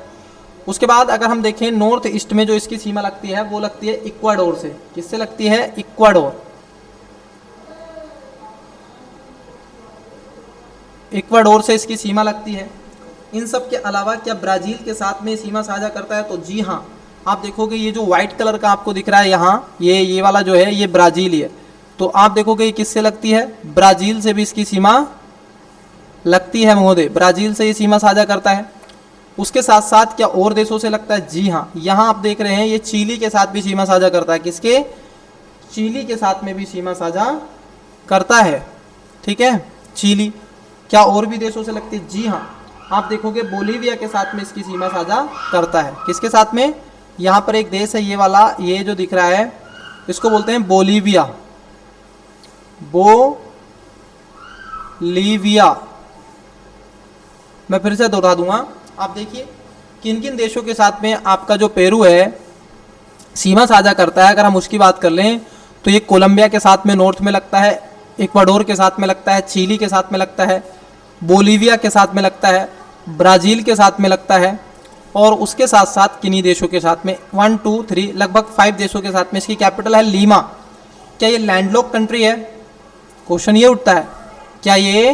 उसके बाद अगर हम देखें नॉर्थ ईस्ट में जो इसकी सीमा लगती है वो लगती है इक्वाडोर से। किससे लगती है? इक्वाडोर, इक्वाडोर से इसकी सीमा लगती है। इन सब के अलावा क्या ब्राज़ील के साथ में सीमा साझा करता है? तो जी हाँ, आप देखोगे ये जो व्हाइट कलर का आपको दिख रहा है यहाँ, ये वाला जो है ये ब्राज़ील ही है, तो आप देखोगे ये किससे लगती है? ब्राज़ील से भी इसकी सीमा लगती है महोदय, ब्राज़ील से ये सीमा साझा करता है। उसके साथ साथ क्या और देशों से लगता है? जी हाँ, यहाँ आप देख रहे हैं ये चिली के साथ भी सीमा साझा करता है। किसके? चिली के साथ में भी सीमा साझा करता है, ठीक है, चिली। क्या और भी देशों से लगती है? जी हाँ, आप देखोगे बोलीविया के साथ में इसकी सीमा साझा करता है। किसके साथ में? यहाँ पर एक देश है ये वाला, ये जो दिख रहा है इसको बोलते हैं बोलीविया, बोलीविया। मैं फिर से दोहरा दूंगा, आप देखिए किन किन देशों के साथ में आपका जो पेरू है सीमा साझा करता है। अगर हम उसकी बात कर लें तो ये कोलंबिया के साथ में नॉर्थ में लगता है, इक्वाडोर के साथ में लगता है, चिली के साथ में लगता है, बोलीविया के साथ में लगता है, ब्राज़ील के साथ में लगता है, और उसके साथ साथ किन्हीं देशों के साथ में 1 2 3 लगभग 5 देशों के साथ में इसकी कैपिटल है लीमा। क्या ये लैंडलॉक कंट्री है? क्वेश्चन ये उठता है, क्या ये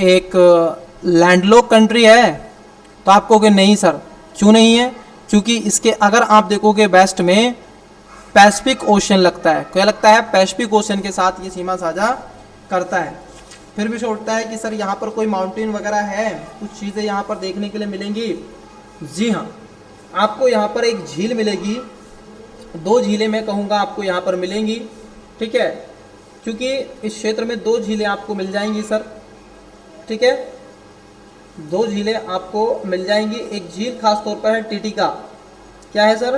एक लैंडलॉक कंट्री है? तो आप कहोगे नहीं सर, क्यों नहीं है? क्योंकि इसके अगर आप देखोगे वेस्ट में पैसिफिक ओशन लगता है। क्या लगता है? पैसिफिक ओशन के साथ ये सीमा साझा करता है। फिर भी सोचता है कि सर यहाँ पर कोई माउंटेन वगैरह है, कुछ चीज़ें यहाँ पर देखने के लिए मिलेंगी। जी हाँ, आपको यहाँ पर एक झील मिलेगी, 2 झीलें मैं कहूँगा आपको यहाँ पर मिलेंगी, ठीक है, क्योंकि इस क्षेत्र में 2 झीलें आपको मिल जाएंगी सर, ठीक है, 2 झीलें आपको मिल जाएंगी। एक झील खास तौर पर है टिटिका। क्या है सर?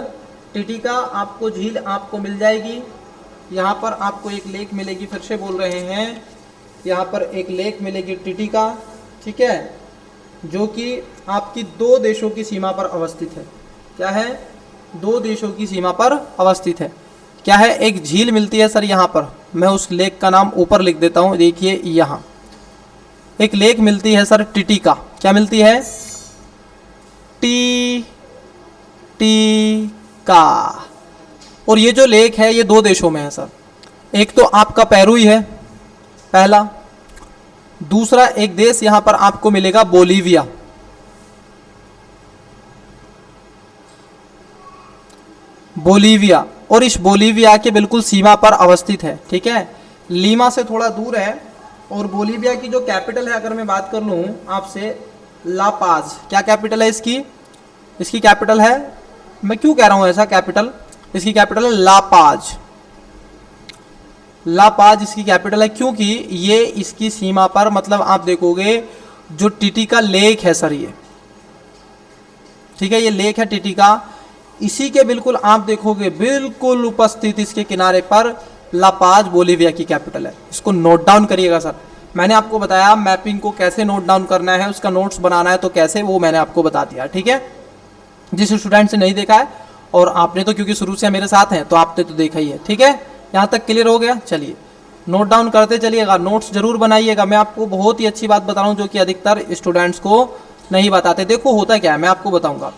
टिटिका आपको झील आपको मिल जाएगी। यहाँ पर आपको एक लेक मिलेगी, फिर से बोल रहे हैं, यहाँ पर एक लेक मिलेगी टिटिका, ठीक है, जो कि आपकी 2 देशों की सीमा पर अवस्थित है। क्या है? 2 देशों की सीमा पर अवस्थित है। क्या है? एक झील मिलती है सर यहाँ पर, मैं उस लेक का नाम ऊपर लिख देता हूँ, देखिए यहाँ एक लेक मिलती है सर टिटिका। क्या मिलती है? टिटिका। और ये जो लेक है ये 2 देशों में है सर, एक तो आपका पेरू ही है पहला, दूसरा एक देश यहां पर आपको मिलेगा बोलीविया। बोलीविया, और इस बोलीविया के बिल्कुल सीमा पर अवस्थित है, ठीक है, लीमा से थोड़ा दूर है। और बोलीविया की जो कैपिटल है अगर मैं बात कर लूँ आपसे, ला पाज। क्या कैपिटल है इसकी? इसकी कैपिटल है, मैं क्यों कह रहा हूँ ऐसा कैपिटल, इसकी कैपिटल है ला पाज। ला पाज इसकी कैपिटल है, क्योंकि ये इसकी सीमा पर, मतलब आप देखोगे जो टिटिका लेक है सर ये, ठीक है, ये लेक है टिटिका, इसी के बिल्कुल आप देखोगे बिल्कुल उपस्थित इसके किनारे पर ला पाज बोलीविया की कैपिटल है। इसको नोट डाउन करिएगा सर। मैंने आपको बताया मैपिंग को कैसे नोट डाउन करना है, उसका नोट्स बनाना है तो कैसे, वो मैंने आपको बता दिया, ठीक है। जिस स्टूडेंट से नहीं देखा है और आपने तो क्योंकि शुरू से मेरे साथ हैं तो आपने तो देखा ही है। ठीक है, यहाँ तक क्लियर हो गया। चलिए नोट डाउन करते चलिएगा, नोट्स जरूर बनाइएगा। मैं आपको बहुत ही अच्छी बात बता रहा हूँ जो कि अधिकतर स्टूडेंट्स को नहीं बताते। देखो होता क्या है, मैं आपको बताऊंगा।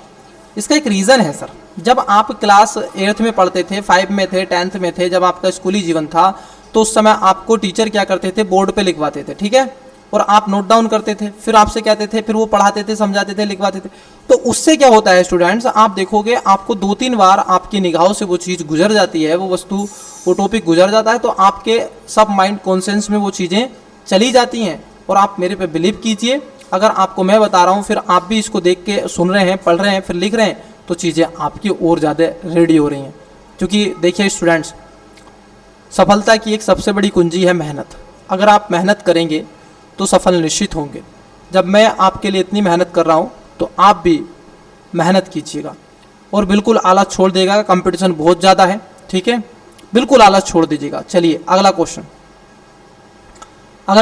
इसका एक रीज़न है सर, जब आप क्लास 8th में पढ़ते थे, 5 में थे, 10th में थे, जब आपका स्कूली जीवन था, तो उस समय आपको टीचर क्या करते थे, बोर्ड पे लिखवाते थे। ठीक है, और आप नोट डाउन करते थे, फिर आपसे कहते थे, फिर वो पढ़ाते थे, समझाते थे, लिखवाते थे। तो उससे क्या होता है स्टूडेंट्स, आप देखोगे आपको 2-3 बार आपकी निगाहों से वो चीज़ गुजर जाती है, वो वस्तु, वो टॉपिक गुजर जाता है, तो आपके सब माइंड कॉन्सेंस में वो चीज़ें चली जाती हैं। और आप मेरे पे बिलीव कीजिए, अगर आपको मैं बता रहा हूँ, फिर आप भी इसको देख के सुन रहे हैं, पढ़ रहे हैं, फिर लिख रहे हैं, तो चीज़ें आपकी और ज़्यादा रेडी हो रही हैं। क्योंकि देखिए स्टूडेंट्स, सफलता की एक सबसे बड़ी कुंजी है मेहनत। अगर आप मेहनत करेंगे तो सफल निश्चित होंगे। जब मैं आपके लिए इतनी मेहनत कर रहा हूँ तो आप भी मेहनत कीजिएगा और बिल्कुल आलस छोड़ देगा। कंपटीशन बहुत ज़्यादा है, ठीक है, बिल्कुल आलस छोड़ दीजिएगा। चलिए अगला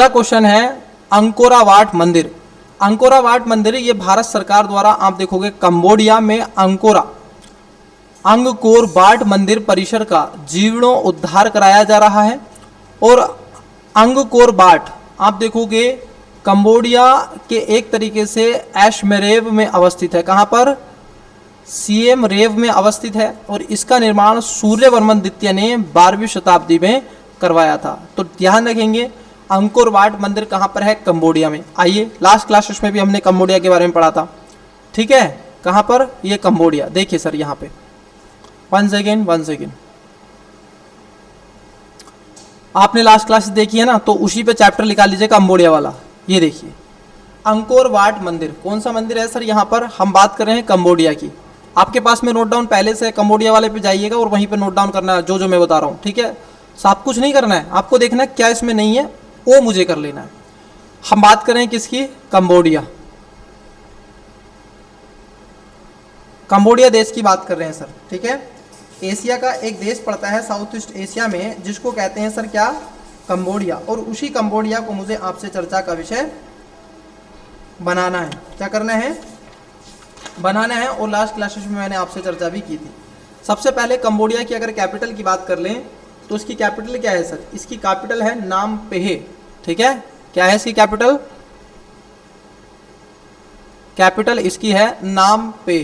क्वेश्चन है अंकोरा वाट मंदिर। अंकोरा वाट मंदिर ये भारत सरकार द्वारा आप देखोगे कंबोडिया में अंगकोर वाट मंदिर परिसर का जीर्णोद्धार कराया जा रहा है। और अंगकोर वाट आप देखोगे कंबोडिया के एक तरीके से एशमेरेव में अवस्थित है। कहाँ पर? सिएम रेव में अवस्थित है। और इसका निर्माण सूर्यवर्मन द्वितीय ने 12वीं शताब्दी में करवाया था। तो ध्यान रखेंगे अंकोर वाट मंदिर कहाँ पर है? कंबोडिया में। आइए लास्ट क्लासेस में भी हमने कंबोडिया के बारे में पढ़ा था, ठीक है। कहाँ पर? ये कंबोडिया। देखिए सर यहाँ पे वन सेकेंड आपने लास्ट क्लास देखी है ना, तो उसी पे चैप्टर निकाल लीजिए कंबोडिया वाला। ये देखिए अंकोर वाट मंदिर कौन सा मंदिर है सर? यहाँ पर हम बात कर रहे हैं कंबोडिया की। आपके पास में नोट डाउन पहले से कंबोडिया वाले पे जाइएगा और वहीं पे नोट डाउन करना है जो मैं बता रहा हूँ, ठीक है। सब कुछ नहीं करना है, आपको देखना है क्या इसमें नहीं है, वो मुझे कर लेना है। हम बात कर रहे हैं किसकी? कंबोडिया। कंबोडिया देश की बात कर रहे हैं सर, ठीक है। एशिया का एक देश पड़ता है साउथ ईस्ट एशिया में, जिसको कहते हैं सर क्या? कंबोडिया। और उसी कंबोडिया को मुझे आपसे चर्चा का विषय बनाना है। क्या करना है? बनाना है। और लास्ट क्लासेस में मैंने आपसे चर्चा भी की थी। सबसे पहले कंबोडिया की अगर कैपिटल की बात कर लें तो इसकी कैपिटल क्या है सर? इसकी कैपिटल है नामपेहे, ठीक है। क्या है इसकी कैपिटल? कैपिटल इसकी है नामपे।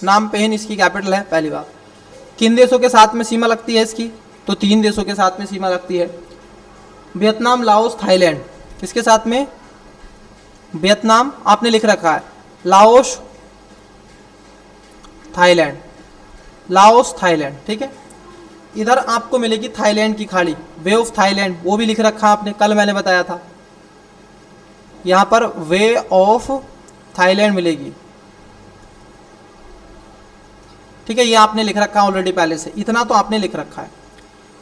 नामपेन इसकी कैपिटल है। पहली बात, किन देशों के साथ में सीमा लगती है इसकी? तो 3 देशों के साथ में सीमा लगती है, वियतनाम, लाओस, थाईलैंड। किसके साथ में? वियतनाम आपने लिख रखा है, लाओस, थाईलैंड, लाओस, थाईलैंड, ठीक है। इधर आपको मिलेगी थाईलैंड की खाड़ी, वे ऑफ थाईलैंड, वो भी लिख रखा आपने, कल मैंने बताया था। यहाँ पर वे ऑफ थाईलैंड मिलेगी, ठीक है। ये आपने लिख रखा है ऑलरेडी पहले से, इतना तो आपने लिख रखा है।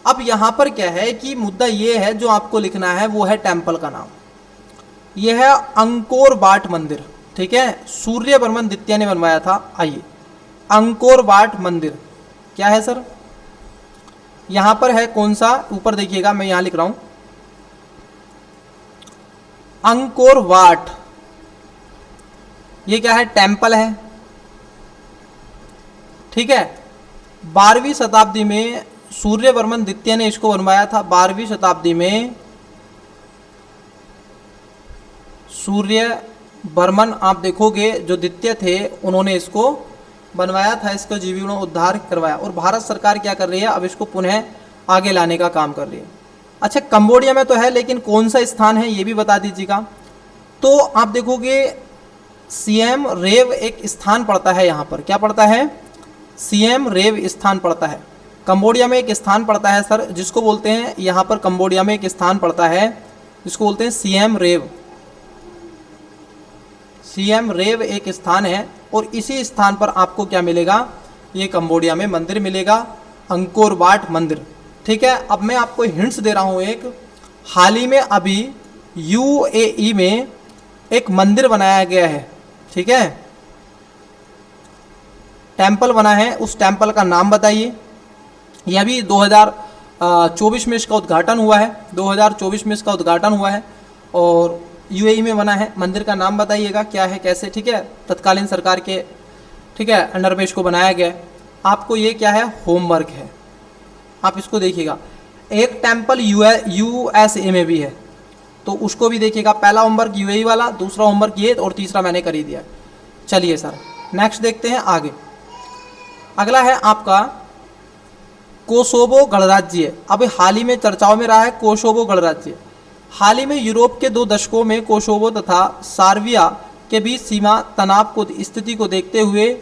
अब यहाँ पर क्या है कि मुद्दा ये है जो आपको लिखना है, वो है टेम्पल का नाम। यह है अंकोर वाट मंदिर, ठीक है। सूर्यवर्मन द्वितीय ने बनवाया था। आइए अंकोर वाट मंदिर क्या है सर? यहाँ पर है कौन सा? ऊपर देखिएगा, मैं यहाँ लिख रहा हूँ अंकोर वाट। ये क्या है? टेम्पल है, ठीक है। 12वीं शताब्दी में सूर्यवर्मन द्वितीय ने इसको बनवाया था। 12वीं शताब्दी में सूर्यवर्मन आप देखोगे जो द्वितीय थे, उन्होंने इसको बनवाया था, इसका जीर्णोद्धार करवाया। और भारत सरकार क्या कर रही है? अब इसको पुनः आगे लाने का काम कर रही है। अच्छा, कंबोडिया में तो है, लेकिन कौन सा स्थान है ये भी बता दीजिएगा। तो आप देखोगे सिएम रेव एक स्थान पड़ता है यहाँ पर। क्या पड़ता है? सिएम रेव स्थान पड़ता है। कंबोडिया में एक स्थान पड़ता है सर, जिसको बोलते हैं, यहाँ पर कंबोडिया में एक स्थान पड़ता है जिसको बोलते हैं सिएम रेव। सिएम रेव एक स्थान है और इसी स्थान पर आपको क्या मिलेगा? ये कंबोडिया में मंदिर मिलेगा, अंकोर वाट मंदिर, ठीक है। अब मैं आपको हिंट्स दे रहा हूँ। एक हाल ही में अभी यूएई में एक मंदिर बनाया गया है, ठीक है, टेम्पल बना है। उस टेम्पल का नाम बताइए। यह भी 2024 में इसका उद्घाटन हुआ है, 2024 में इसका उद्घाटन हुआ है और यूएई में बना है। मंदिर का नाम बताइएगा क्या है, कैसे, ठीक है। तत्कालीन सरकार के ठीक है, अंडरपेज को बनाया गया है। आपको ये क्या है, होमवर्क है, आप इसको देखिएगा। एक टेम्पल यूएसए में भी है, तो उसको भी देखिएगा। पहला होमवर्क यूएई वाला, दूसरा होमवर्क ये, और तीसरा मैंने कर ही दिया। चलिए सर नेक्स्ट देखते हैं आगे। अगला है आपका कोसोवो गणराज्य। अब हाल ही में चर्चाओं में रहा है कोसोवो गणराज्य। हाल ही में यूरोप के 2 दशकों में कोसोवो तथा सर्बिया के बीच सीमा तनाव को स्थिति को देखते हुए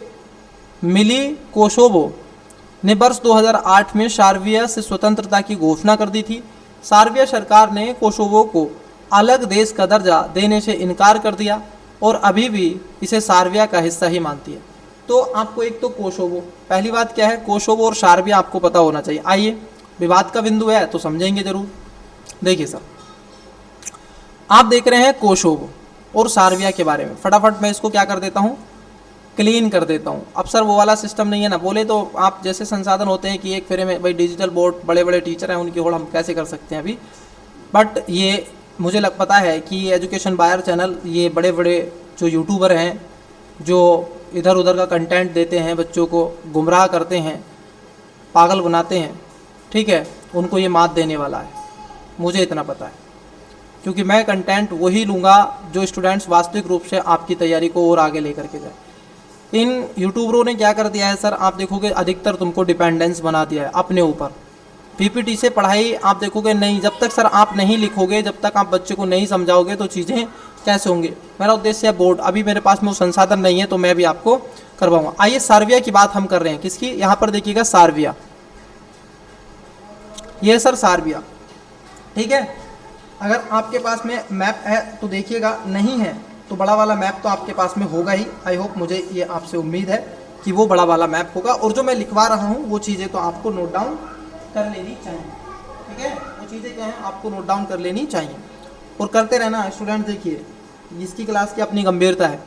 मिली कोसोवो ने वर्ष 2008 में सर्बिया से स्वतंत्रता की घोषणा कर दी थी। सर्बिया सरकार ने कोसोवो को अलग देश का दर्जा देने से इनकार कर दिया और अभी भी इसे सर्बिया का हिस्सा ही मानती है। तो आपको एक तो कोसोवो, पहली बात क्या है, कोसोवो और सर्बिया आपको पता होना चाहिए। आइए, विवाद का बिंदु है तो समझेंगे जरूर। देखिए सर, आप देख रहे हैं कोसोवो और सर्बिया के बारे में। फटाफट मैं इसको क्या कर देता हूँ, क्लीन कर देता हूँ। अब सर वो वाला सिस्टम नहीं है ना, बोले तो आप जैसे संसाधन होते हैं कि एक फेरे में भाई डिजिटल बोर्ड, बड़े बड़े टीचर हैं, उनकी होड़ हम कैसे कर सकते हैं अभी। बट ये मुझे पता है कि एजुकेशन बायर चैनल, ये बड़े बड़े जो यूट्यूबर हैं जो इधर उधर का कंटेंट देते हैं, बच्चों को गुमराह करते हैं, पागल बनाते हैं, ठीक है, उनको ये मात देने वाला है, मुझे इतना पता है। क्योंकि मैं कंटेंट वही लूँगा जो स्टूडेंट्स वास्तविक रूप से आपकी तैयारी को और आगे लेकर के जाए। इन यूट्यूबरों ने क्या कर दिया है सर, आप देखोगे अधिकतर तुमको डिपेंडेंस बना दिया है अपने ऊपर। पीपीटी से पढ़ाई आप देखोगे नहीं, जब तक सर आप नहीं लिखोगे, जब तक आप बच्चे को नहीं समझाओगे तो चीज़ें कैसे होंगे। मेरा उद्देश्य है बोर्ड, अभी मेरे पास में वो संसाधन नहीं है तो मैं भी आपको करवाऊंगा। आइए सर्बिया की बात हम कर रहे हैं, किसकी, यहाँ पर देखिएगा सर्बिया, ये सर सर्बिया, ठीक है। अगर आपके पास में मैप है तो देखिएगा, नहीं है तो बड़ा वाला मैप तो आपके पास में होगा ही। आई होप, मुझे ये आपसे उम्मीद है कि वो बड़ा वाला मैप होगा, और जो मैं लिखवा रहा हूँ वो चीज़ें तो आपको नोट डाउन कर लेनी चाहिए, ठीक है। वो चीज़ें क्या हैं, आपको नोट डाउन कर लेनी चाहिए और करते रहना। स्टूडेंट देखिए, इसकी क्लास की अपनी गंभीरता है।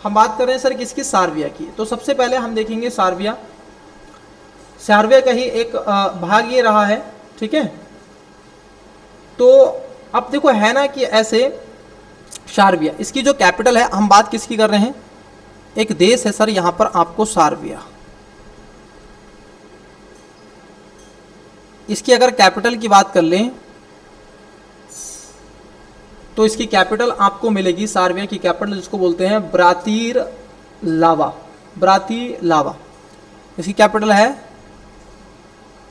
हम बात कर रहे हैं सर किसकी, सर्बिया की। तो सबसे पहले हम देखेंगे सर्बिया। सर्बिया का ही एक भाग ये रहा है, ठीक है। तो अब देखो है ना कि ऐसे सर्बिया, इसकी जो कैपिटल है, हम बात किसकी कर रहे हैं, एक देश है सर यहाँ पर आपको सर्बिया। इसकी अगर कैपिटल की बात कर लें तो इसकी कैपिटल आपको मिलेगी, सर्बिया की कैपिटल जिसको बोलते हैं ब्रातिस्लावा। ब्रातिस्लावा इसकी कैपिटल है,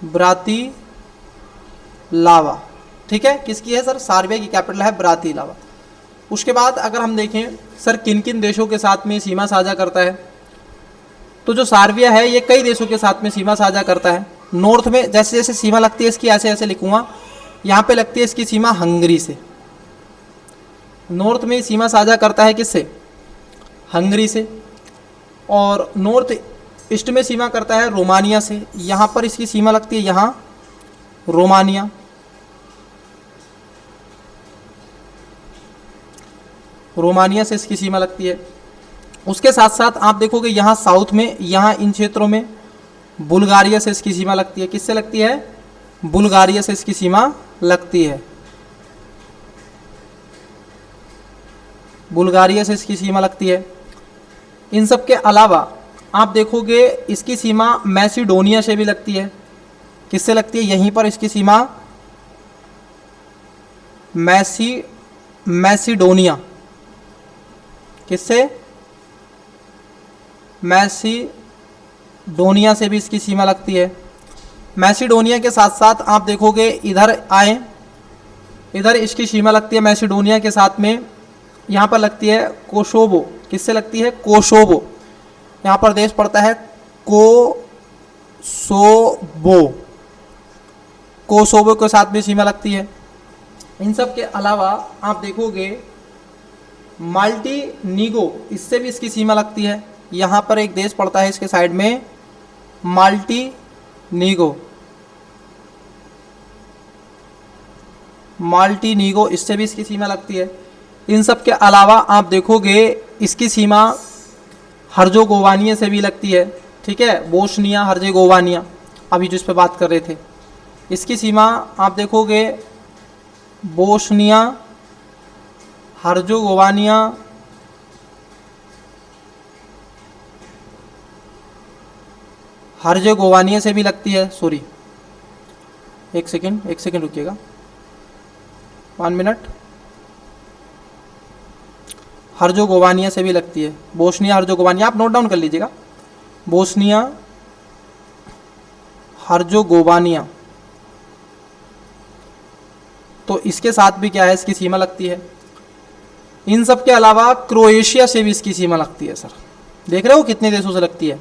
ब्रातिस्लावा, ठीक है। किसकी है सर, सर्बिया की कैपिटल है ब्रातिस्लावा। उसके बाद अगर हम देखें सर किन किन देशों के साथ में सीमा साझा करता है, तो जो सर्बिया है ये कई देशों के साथ में सीमा साझा करता है। नॉर्थ में जैसे जैसे सीमा लगती है इसकी, ऐसे ऐसे लिखूंगा, यहाँ पे लगती है इसकी सीमा हंगरी से। नॉर्थ में सीमा साझा करता है किससे, हंगरी से। और नॉर्थ ईस्ट में सीमा करता है रोमानिया से। यहाँ पर इसकी सीमा लगती है, यहाँ रोमानिया। रोमानिया से इसकी सीमा लगती है। उसके साथ साथ आप देखोगे यहाँ साउथ में, यहाँ इन क्षेत्रों में बुल्गारिया से इसकी सीमा लगती है। किससे लगती है, बुल्गारिया से इसकी सीमा लगती है। बुल्गारिया से इसकी सीमा लगती है। इन सब के अलावा आप देखोगे इसकी सीमा मैसिडोनिया से भी लगती है। किससे लगती है, यहीं पर इसकी सीमा मैसिडोनिया, किससे, मैसिडोनिया से भी इसकी सीमा लगती है। मैसिडोनिया के साथ साथ आप देखोगे इधर आए, इधर इसकी सीमा लगती है मैसिडोनिया के साथ में, यहाँ पर लगती है कोसोवो। किससे लगती है, कोसोवो। यहाँ पर देश पड़ता है कोसोवो, कोसोवो के साथ भी सीमा लगती है। इन सब के अलावा आप देखोगे माल्टीनीगो, इससे भी इसकी सीमा लगती है। यहाँ पर एक देश पड़ता है इसके साइड में, माल्टीनीगो। माल्टीनीगो, इससे भी इसकी सीमा लगती है। इन सब के अलावा आप देखोगे इसकी सीमा हर्जेगोविना से भी लगती है, ठीक है। बोस्निया हर्जेगोविना, अभी जिस पे बात कर रहे थे, इसकी सीमा आप देखोगे बोस्निया हर्जेगोविना हर्जेगोवानिया से भी लगती है, सॉरी एक सेकेंड रुकिएगा, 1 मिनट। हर्जेगोवानिया से भी लगती है, बोस्निया हर्जेगोवानिया, आप नोट डाउन कर लीजिएगा, बोस्निया हर्जेगोवानिया। तो इसके साथ भी क्या है, इसकी सीमा लगती है। इन सब के अलावा क्रोएशिया से भी इसकी सीमा लगती है सर, देख रहे हो कितने देशों से लगती है,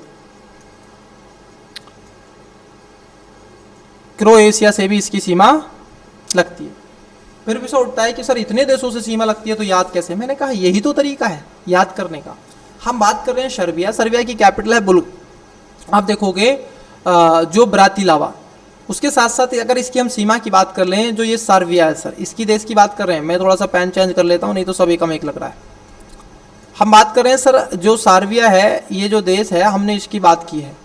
क्रोएशिया से भी इसकी सीमा लगती है। फिर भी सर उठता है कि सर इतने देशों से सीमा लगती है तो याद कैसे, मैंने कहा यही तो तरीका है याद करने का। हम बात कर रहे हैं सर्बिया, सर्बिया की कैपिटल है बुल, आप देखोगे जो ब्रातिलावा, उसके साथ साथ अगर इसकी हम सीमा की बात कर लें, जो ये सर्बिया है सर, इसकी देश की बात कर रहे हैं, मैं थोड़ा सा पेन चेंज कर लेता हूँ नहीं तो सब एक एक लग रहा है। हम बात कर रहे हैं सर जो सर्बिया है, ये जो देश है हमने इसकी बात की है,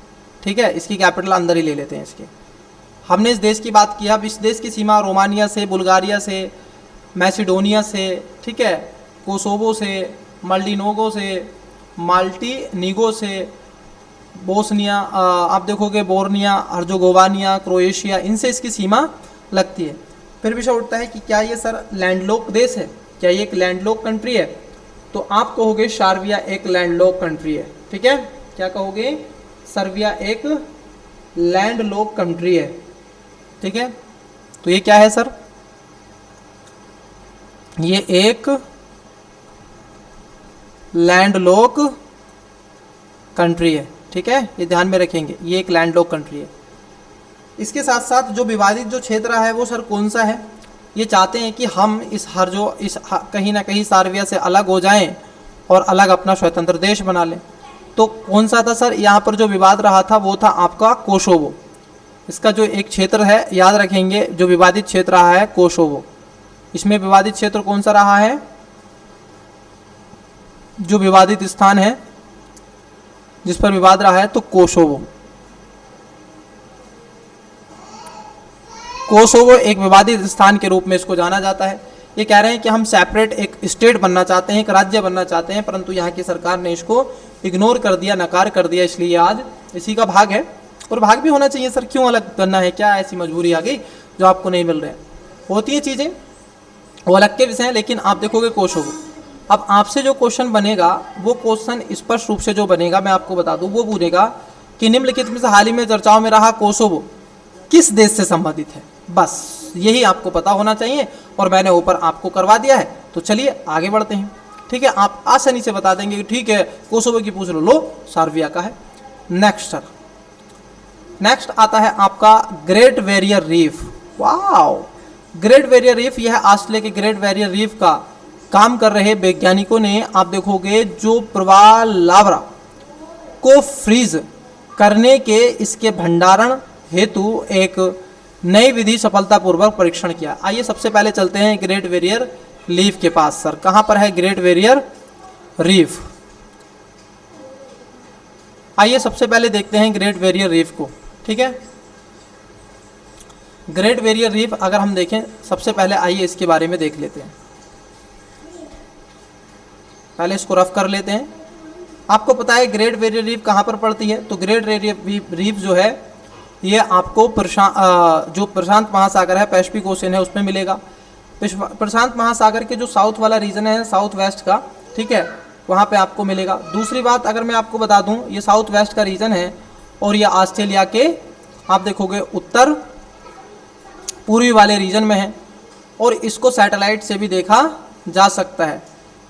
ठीक है, इसकी कैपिटल अंदर ही ले लेते हैं इसके, हमने इस देश की बात की। अब इस देश की सीमा रोमानिया से, बुल्गारिया से, मैसिडोनिया से, ठीक है, कोसोवो से, मल्डिनोगो से, माल्टीनीगो से, बोस्निया, आप देखोगे बोर्निया, हर्जेगोवानिया, क्रोएशिया, इनसे इसकी सीमा लगती है। फिर विषय उठता है कि क्या ये सर लैंडलॉक देश है, क्या ये एक लैंडलॉक कंट्री है, तो आप कहोगे सर्बिया एक लैंडलॉक कंट्री है, ठीक है, क्या कहोगे, सर्बिया एक लैंडलॉक कंट्री है, ठीक है। तो ये क्या है सर, ये एक लैंडलॉक कंट्री है, ठीक है, ये ध्यान में रखेंगे, ये एक लैंडलॉक कंट्री है। इसके साथ साथ जो विवादित जो क्षेत्र है वो सर कौन सा है, ये चाहते हैं कि हम कहीं ना कहीं सर्बिया से अलग हो जाएं और अलग अपना स्वतंत्र देश बना लें। तो कौन सा था सर, यहाँ पर जो विवाद रहा था वो था आपका कोसोवो, इसका जो एक क्षेत्र है याद रखेंगे, जो विवादित क्षेत्र रहा है कोसोवो। इसमें विवादित क्षेत्र कौन सा रहा है, जो विवादित स्थान है जिस पर विवाद रहा है, तो कोसोवो। कोसोवो एक विवादित स्थान के रूप में इसको जाना जाता है। ये कह रहे हैं कि हम सेपरेट एक स्टेट बनना चाहते हैं, एक राज्य बनना चाहते हैं, परंतु यहाँ की सरकार ने इसको इग्नोर कर दिया, नकार कर दिया, इसलिए आज इसी का भाग है। और भाग भी होना चाहिए सर, क्यों अलग करना है, क्या ऐसी मजबूरी आ गई जो आपको नहीं मिल रहे हैं, होती है चीज़ें, वो अलग के विषय हैं। लेकिन आप देखोगे कोसोवो, अब आपसे जो क्वेश्चन बनेगा वो क्वेश्चन स्पष्ट रूप से जो बनेगा मैं आपको बता दूं, वो पूछेगा कि निम्नलिखित में से हाल ही में चर्चाओं में रहा कोसोवो किस देश से संबंधित है, बस यही आपको पता होना चाहिए और मैंने ऊपर आपको करवा दिया है। तो चलिए आगे बढ़ते हैं, ठीक है, आप आसानी से बता देंगे कि ठीक है कोसोवो की पूछ लो सर्बिया का है। नेक्स्ट सर, नेक्स्ट आता है आपका great barrier reef. Wow, great barrier reef, यह ऑस्ट्रेलिया के ग्रेट बैरियर रीफ का काम कर रहे वैज्ञानिकों ने, आप देखोगे जो प्रवाह लावा को फ्रीज करने के इसके भंडारण हेतु एक नई विधि सफलतापूर्वक परीक्षण किया। आइए सबसे पहले चलते हैं ग्रेट बैरियर रीफ के पास। सर कहाँ पर है ग्रेट बैरियर रीफ, आइए सबसे पहले देखते हैं ग्रेट बैरियर रीफ को, ठीक है। ग्रेट बैरियर रीफ अगर हम देखें, सबसे पहले आइए इसके बारे में देख लेते हैं, पहले इसको रफ कर लेते हैं। आपको पता है ग्रेट बैरियर रीफ कहाँ पर पड़ती है, तो ग्रेट बैरियर रीफ जो है ये आपको जो प्रशांत महासागर है, पैसिफिक ओशन है, उसमें मिलेगा। प्रशांत महासागर के जो साउथ वाला रीजन है, साउथ वेस्ट का, ठीक है, वहाँ पे आपको मिलेगा। दूसरी बात अगर मैं आपको बता दूँ, ये साउथ वेस्ट का रीजन है और ये ऑस्ट्रेलिया के आप देखोगे उत्तर पूर्वी वाले रीजन में है और इसको सैटेलाइट से भी देखा जा सकता है।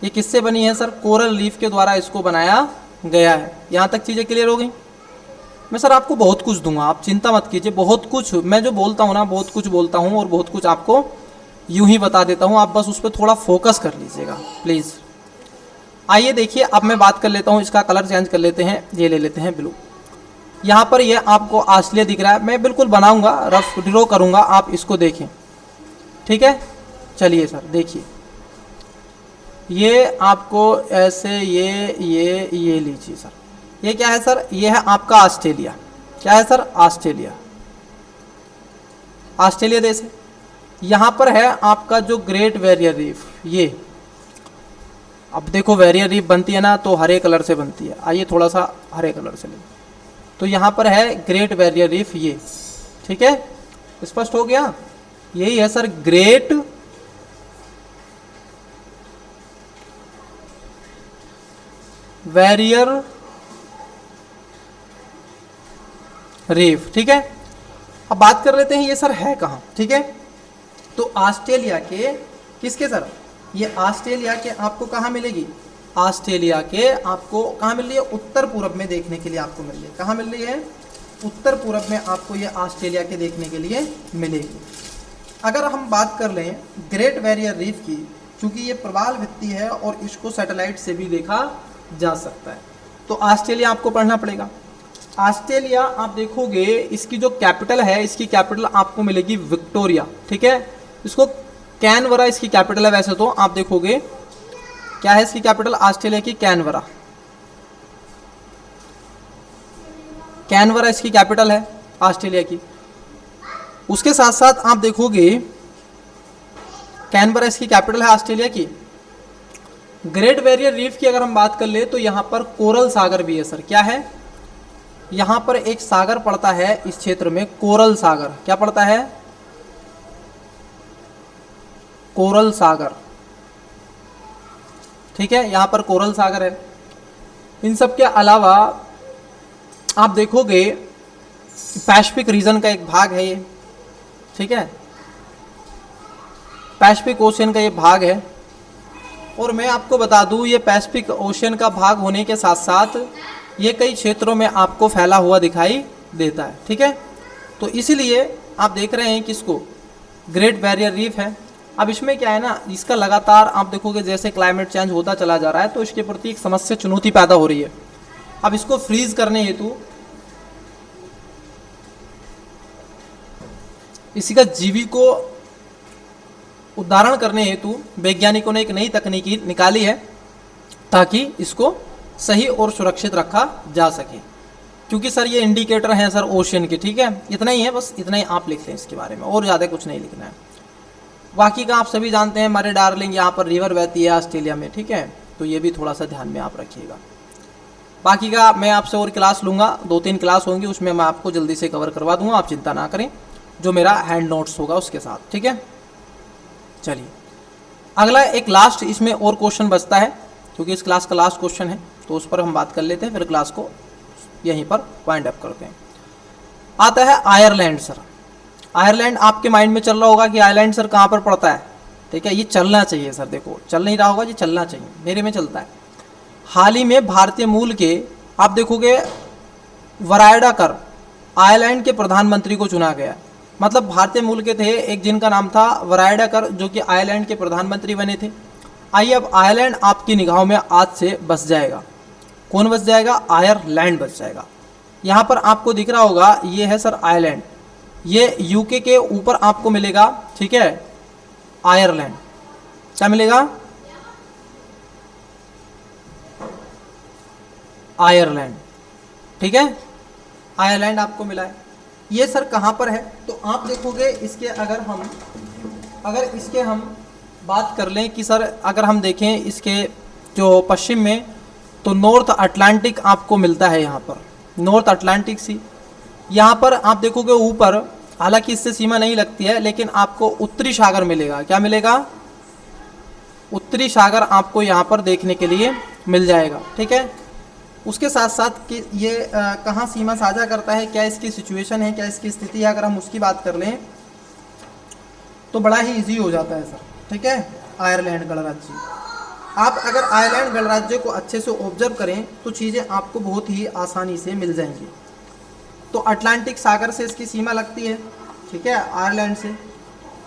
ये किससे बनी है सर, कोरल रीफ के द्वारा इसको बनाया गया है। यहाँ तक चीज़ें क्लियर हो गई। मैं सर आपको बहुत कुछ दूंगा, आप चिंता मत कीजिए, बहुत कुछ मैं जो बोलता हूँ ना, बहुत कुछ बोलता हूँ और बहुत कुछ आपको यूं ही बता देता हूँ, आप बस उस पर थोड़ा फोकस कर लीजिएगा प्लीज़। आइए देखिए, अब मैं बात कर लेता हूँ, इसका कलर चेंज कर लेते हैं, ये ले लेते हैं ब्लू। यहाँ पर ये आपको ऑस्ट्रेलिया दिख रहा है, मैं बिल्कुल बनाऊँगा, रफ ड्रॉ करूँगा, आप इसको देखें, ठीक है। चलिए सर देखिए, ये आपको ऐसे ये लीजिए सर, ये क्या है सर, ये है आपका ऑस्ट्रेलिया। क्या है सर, ऑस्ट्रेलिया, ऑस्ट्रेलिया देश है। यहाँ पर है आपका जो ग्रेट बैरियर रीफ, ये अब देखो बैरियर रीफ बनती है ना तो हरे कलर से बनती है, आइए थोड़ा सा हरे कलर से लें तो यहाँ पर है ग्रेट बैरियर रीफ ये, ठीक है, स्पष्ट हो गया। यही है सर ग्रेट बैरियर रीफ, ठीक है। अब बात कर लेते हैं ये सर है कहाँ, ठीक है। तो ऑस्ट्रेलिया के किसके सर, ये ऑस्ट्रेलिया के आपको कहाँ मिलेगी, ऑस्ट्रेलिया के आपको कहाँ मिल रही है, उत्तर पूर्व में देखने के लिए आपको मिल रही है। कहाँ मिल रही है, उत्तर पूर्व में आपको ये ऑस्ट्रेलिया के देखने के लिए मिलेगी। अगर हम बात कर लें ग्रेट बैरियर रीफ की, चूंकि ये प्रवाल भित्ति है और इसको सैटेलाइट से भी देखा जा सकता है, तो ऑस्ट्रेलिया आपको पढ़ना पड़ेगा। ऑस्ट्रेलिया आप देखोगे इसकी जो कैपिटल है, इसकी कैपिटल आपको मिलेगी विक्टोरिया, ठीक है। इसको कैनवरा इसकी कैपिटल है, वैसे तो आप देखोगे क्या है इसकी कैपिटल ऑस्ट्रेलिया की, कैनवरा, कैनवरा इसकी कैपिटल है ऑस्ट्रेलिया की। उसके साथ साथ आप देखोगे कैनबरा इसकी कैपिटल है ऑस्ट्रेलिया की। ग्रेट बैरियर रीफ की अगर हम बात कर ले तो यहाँ पर कोरल सागर भी है सर। क्या है, यहाँ पर एक सागर पड़ता है इस क्षेत्र में, कोरल सागर। क्या पड़ता है, कोरल सागर, ठीक है, यहाँ पर कोरल सागर है। इन सब के अलावा आप देखोगे पैसिफिक रीजन का एक भाग है ये, ठीक है, पैसिफिक ओशियन का ये भाग है। और मैं आपको बता दूं ये पैसिफिक ओशियन का भाग होने के साथ साथ ये कई क्षेत्रों में आपको फैला हुआ दिखाई देता है, ठीक है। तो इसीलिए आप देख रहे हैं कि इसको ग्रेट बैरियर रीफ है। अब इसमें क्या है ना, इसका लगातार आप देखोगे जैसे क्लाइमेट चेंज होता चला जा रहा है तो इसके प्रति एक समस्या, चुनौती पैदा हो रही है। अब इसको फ्रीज करने हेतु, इसी का जीवी को उदाहरण करने हेतु वैज्ञानिकों ने एक नई तकनीकी निकाली है ताकि इसको सही और सुरक्षित रखा जा सके। क्योंकि सर ये इंडिकेटर हैं सर ओशियन के, ठीक है, इतना ही है, बस इतना ही आप लिख लें इसके बारे में, और ज़्यादा कुछ नहीं लिखना है। बाकी का आप सभी जानते हैं, हमारे डार्लिंग यहाँ पर रिवर बहती है ऑस्ट्रेलिया में, ठीक है, तो ये भी थोड़ा सा ध्यान में आप रखिएगा। बाकी का मैं आपसे और क्लास लूँगा, 2-3 क्लास होंगी, उसमें मैं आपको जल्दी से कवर करवा दूँगा, आप चिंता ना करें, जो मेरा हैंड नोट्स होगा उसके साथ, ठीक है। चलिए अगला एक लास्ट इसमें और क्वेश्चन बचता है, क्योंकि इस क्लास का लास्ट क्वेश्चन है, तो उस पर हम बात कर लेते हैं, फिर क्लास को यहीं पर वाइंड अप करते हैं। आता है आयरलैंड सर। आयरलैंड आपके माइंड में चल रहा होगा कि आयरलैंड सर कहाँ पर पड़ता है, ठीक है, ये चलना चाहिए सर, देखो चल नहीं रहा होगा, ये चलना चाहिए, मेरे में चलता है। हाल ही में भारतीय मूल के आप देखोगे वरायडाकर आयरलैंड के प्रधानमंत्री को चुना गया। मतलब भारतीय मूल के थे एक, जिनका नाम था वरायडाकर, जो कि आयरलैंड के प्रधानमंत्री बने थे। आइए अब आयरलैंड आपकी निगाहों में आज से बस जाएगा। कौन बस जाएगा, आयरलैंड बस जाएगा। यहाँ पर आपको दिख रहा होगा ये है सर आयरलैंड, ये यूके के ऊपर आपको मिलेगा, ठीक है, आयरलैंड। क्या मिलेगा, आयरलैंड, ठीक है, आयरलैंड आपको मिला है। ये सर कहाँ पर है, तो आप देखोगे इसके अगर इसके हम बात कर लें कि सर अगर हम देखें इसके जो पश्चिम में, तो नॉर्थ अटलांटिक आपको मिलता है। यहाँ पर नॉर्थ अटलांटिक सी, यहाँ पर आप देखोगे ऊपर, हालांकि इससे सीमा नहीं लगती है, लेकिन आपको उत्तरी सागर मिलेगा। क्या मिलेगा, उत्तरी सागर आपको यहाँ पर देखने के लिए मिल जाएगा, ठीक है। उसके साथ साथ कि ये कहाँ सीमा साझा करता है, क्या इसकी सिचुएशन है, क्या इसकी स्थिति है, अगर हम उसकी बात कर लें तो बड़ा ही इजी हो जाता है सर, ठीक है। आयरलैंड गणराज्य, आप अगर आयरलैंड गणराज्य को अच्छे से ऑब्जर्व करें तो चीज़ें आपको बहुत ही आसानी से मिल जाएंगी। तो अटलांटिक सागर से इसकी सीमा लगती है, ठीक है, आयरलैंड से।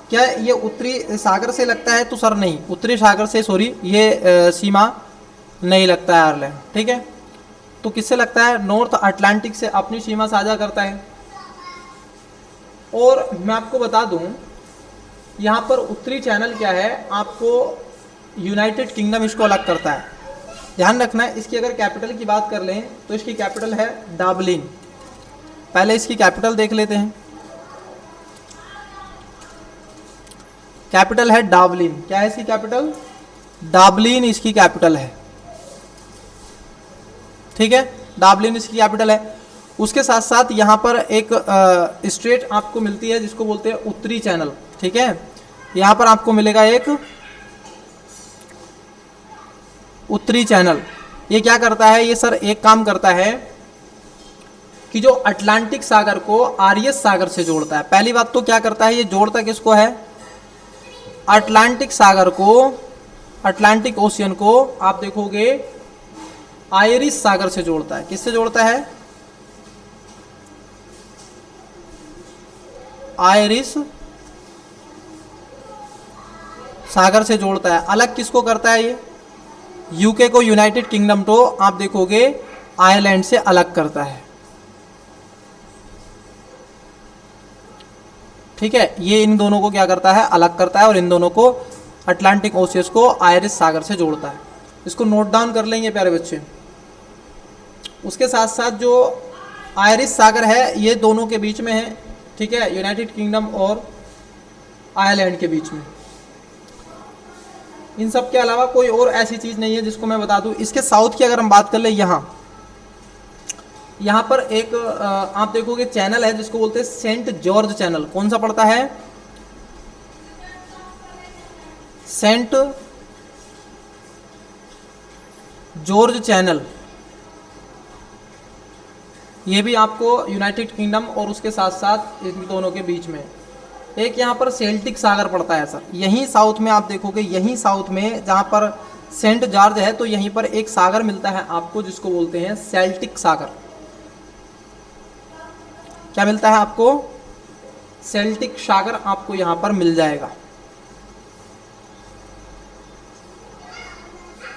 क्या ये उत्तरी सागर से लगता है, तो सर नहीं, उत्तरी सागर से सॉरी ये सीमा नहीं लगता है आयरलैंड, ठीक है। तो किससे लगता है, नॉर्थ अटलांटिक से अपनी सीमा साझा करता है। और मैं आपको बता दूं यहाँ पर उत्तरी चैनल क्या है, आपको यूनाइटेड किंगडम इसको अलग करता है, ध्यान रखना है। इसकी अगर कैपिटल की बात कर लें तो इसकी कैपिटल है डबलिन। पहले इसकी कैपिटल देख लेते हैं, कैपिटल है डबलिन। क्या है इसकी कैपिटल, डबलिन इसकी कैपिटल है, ठीक है, डबलिन इसकी कैपिटल है। उसके साथ साथ यहाँ पर एक स्ट्रेट आपको मिलती है जिसको बोलते हैं उत्तरी चैनल, ठीक है। यहाँ पर आपको मिलेगा एक उत्तरी चैनल। ये क्या करता है, ये सर एक काम करता है कि जो अटलांटिक सागर को आरियस सागर से जोड़ता है। पहली बात तो क्या करता है, ये जोड़ता किसको है, अटलांटिक सागर को, अटलांटिक ओशियन को आप देखोगे आयरिस सागर से जोड़ता है। किससे जोड़ता है, आयरिस सागर से जोड़ता है। अलग किसको करता है, ये यूके को, यूनाइटेड किंगडम को आप देखोगे आयरलैंड से अलग करता है, ठीक है। ये इन दोनों को क्या करता है, अलग करता है, और इन दोनों को अटलांटिक ओशियन को आयरिस सागर से जोड़ता है। इसको नोट डाउन कर लेंगे प्यारे बच्चे। उसके साथ साथ जो आयरिस सागर है ये दोनों के बीच में है, ठीक है, यूनाइटेड किंगडम और आयरलैंड के बीच में। इन सब के अलावा कोई और ऐसी चीज़ नहीं है जिसको मैं बता दूं। इसके साउथ की अगर हम बात कर ले, यहाँ पर एक आप देखोगे चैनल है जिसको बोलते हैं सेंट जॉर्ज चैनल। कौन सा पड़ता है, सेंट जॉर्ज चैनल। ये भी आपको यूनाइटेड किंगडम और उसके साथ साथ इन दोनों के बीच में। एक यहाँ पर सेल्टिक सागर पड़ता है सर, यहीं साउथ में आप देखोगे, यहीं साउथ में जहाँ पर सेंट जॉर्ज है तो यहीं पर एक सागर मिलता है आपको जिसको बोलते हैं सेल्टिक सागर। क्या मिलता है आपको, सेल्टिक सागर आपको यहाँ पर मिल जाएगा।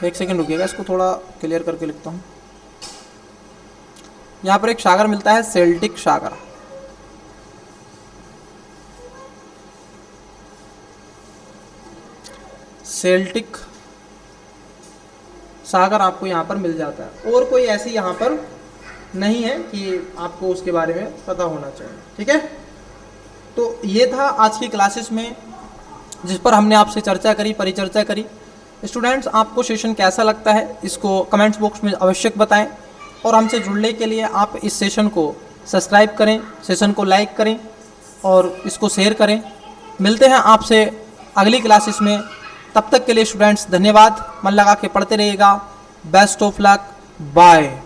एक सेकंड रुकिएगा, इसको थोड़ा क्लियर करके लिखता हूँ। यहाँ पर एक सागर मिलता है सेल्टिक सागर। सेल्टिक सागर आपको यहाँ पर मिल जाता है, और कोई ऐसी यहाँ पर नहीं है कि आपको उसके बारे में पता होना चाहिए, ठीक है। तो ये था आज की क्लासेस में जिस पर हमने आपसे चर्चा करी, परिचर्चा करी। स्टूडेंट्स, आपको सेशन कैसा लगता है इसको कमेंट्स बॉक्स में अवश्य बताएं, और हमसे जुड़ने के लिए आप इस सेशन को सब्सक्राइब करें, सेशन को लाइक करें और इसको शेयर करें। मिलते हैं आपसे अगली क्लासेस में, तब तक के लिए स्टूडेंट्स धन्यवाद। मन लगा के पढ़ते रहिएगा। Best of luck, bye.